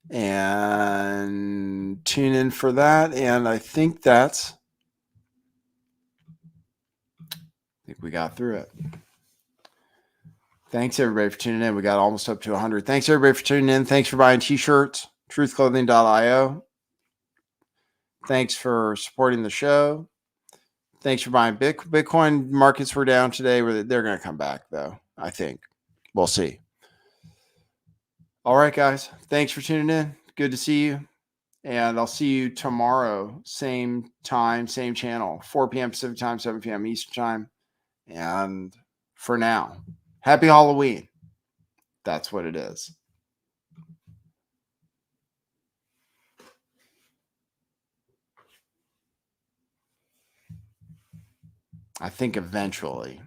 and tune in for that. And I think we got through it. Thanks, everybody, for tuning in. We got almost up to 100. Thanks, everybody, for tuning in. Thanks for buying T-shirts, truthclothing.io. Thanks for supporting the show. Thanks for buying Bitcoin. Markets were down today. They're going to come back, though, I think. We'll see. All right, guys. Thanks for tuning in. Good to see you. And I'll see you tomorrow. Same time, same channel. 4 p.m. Pacific time, 7 p.m. Eastern time. And for now, happy Halloween. That's what it is. I think eventually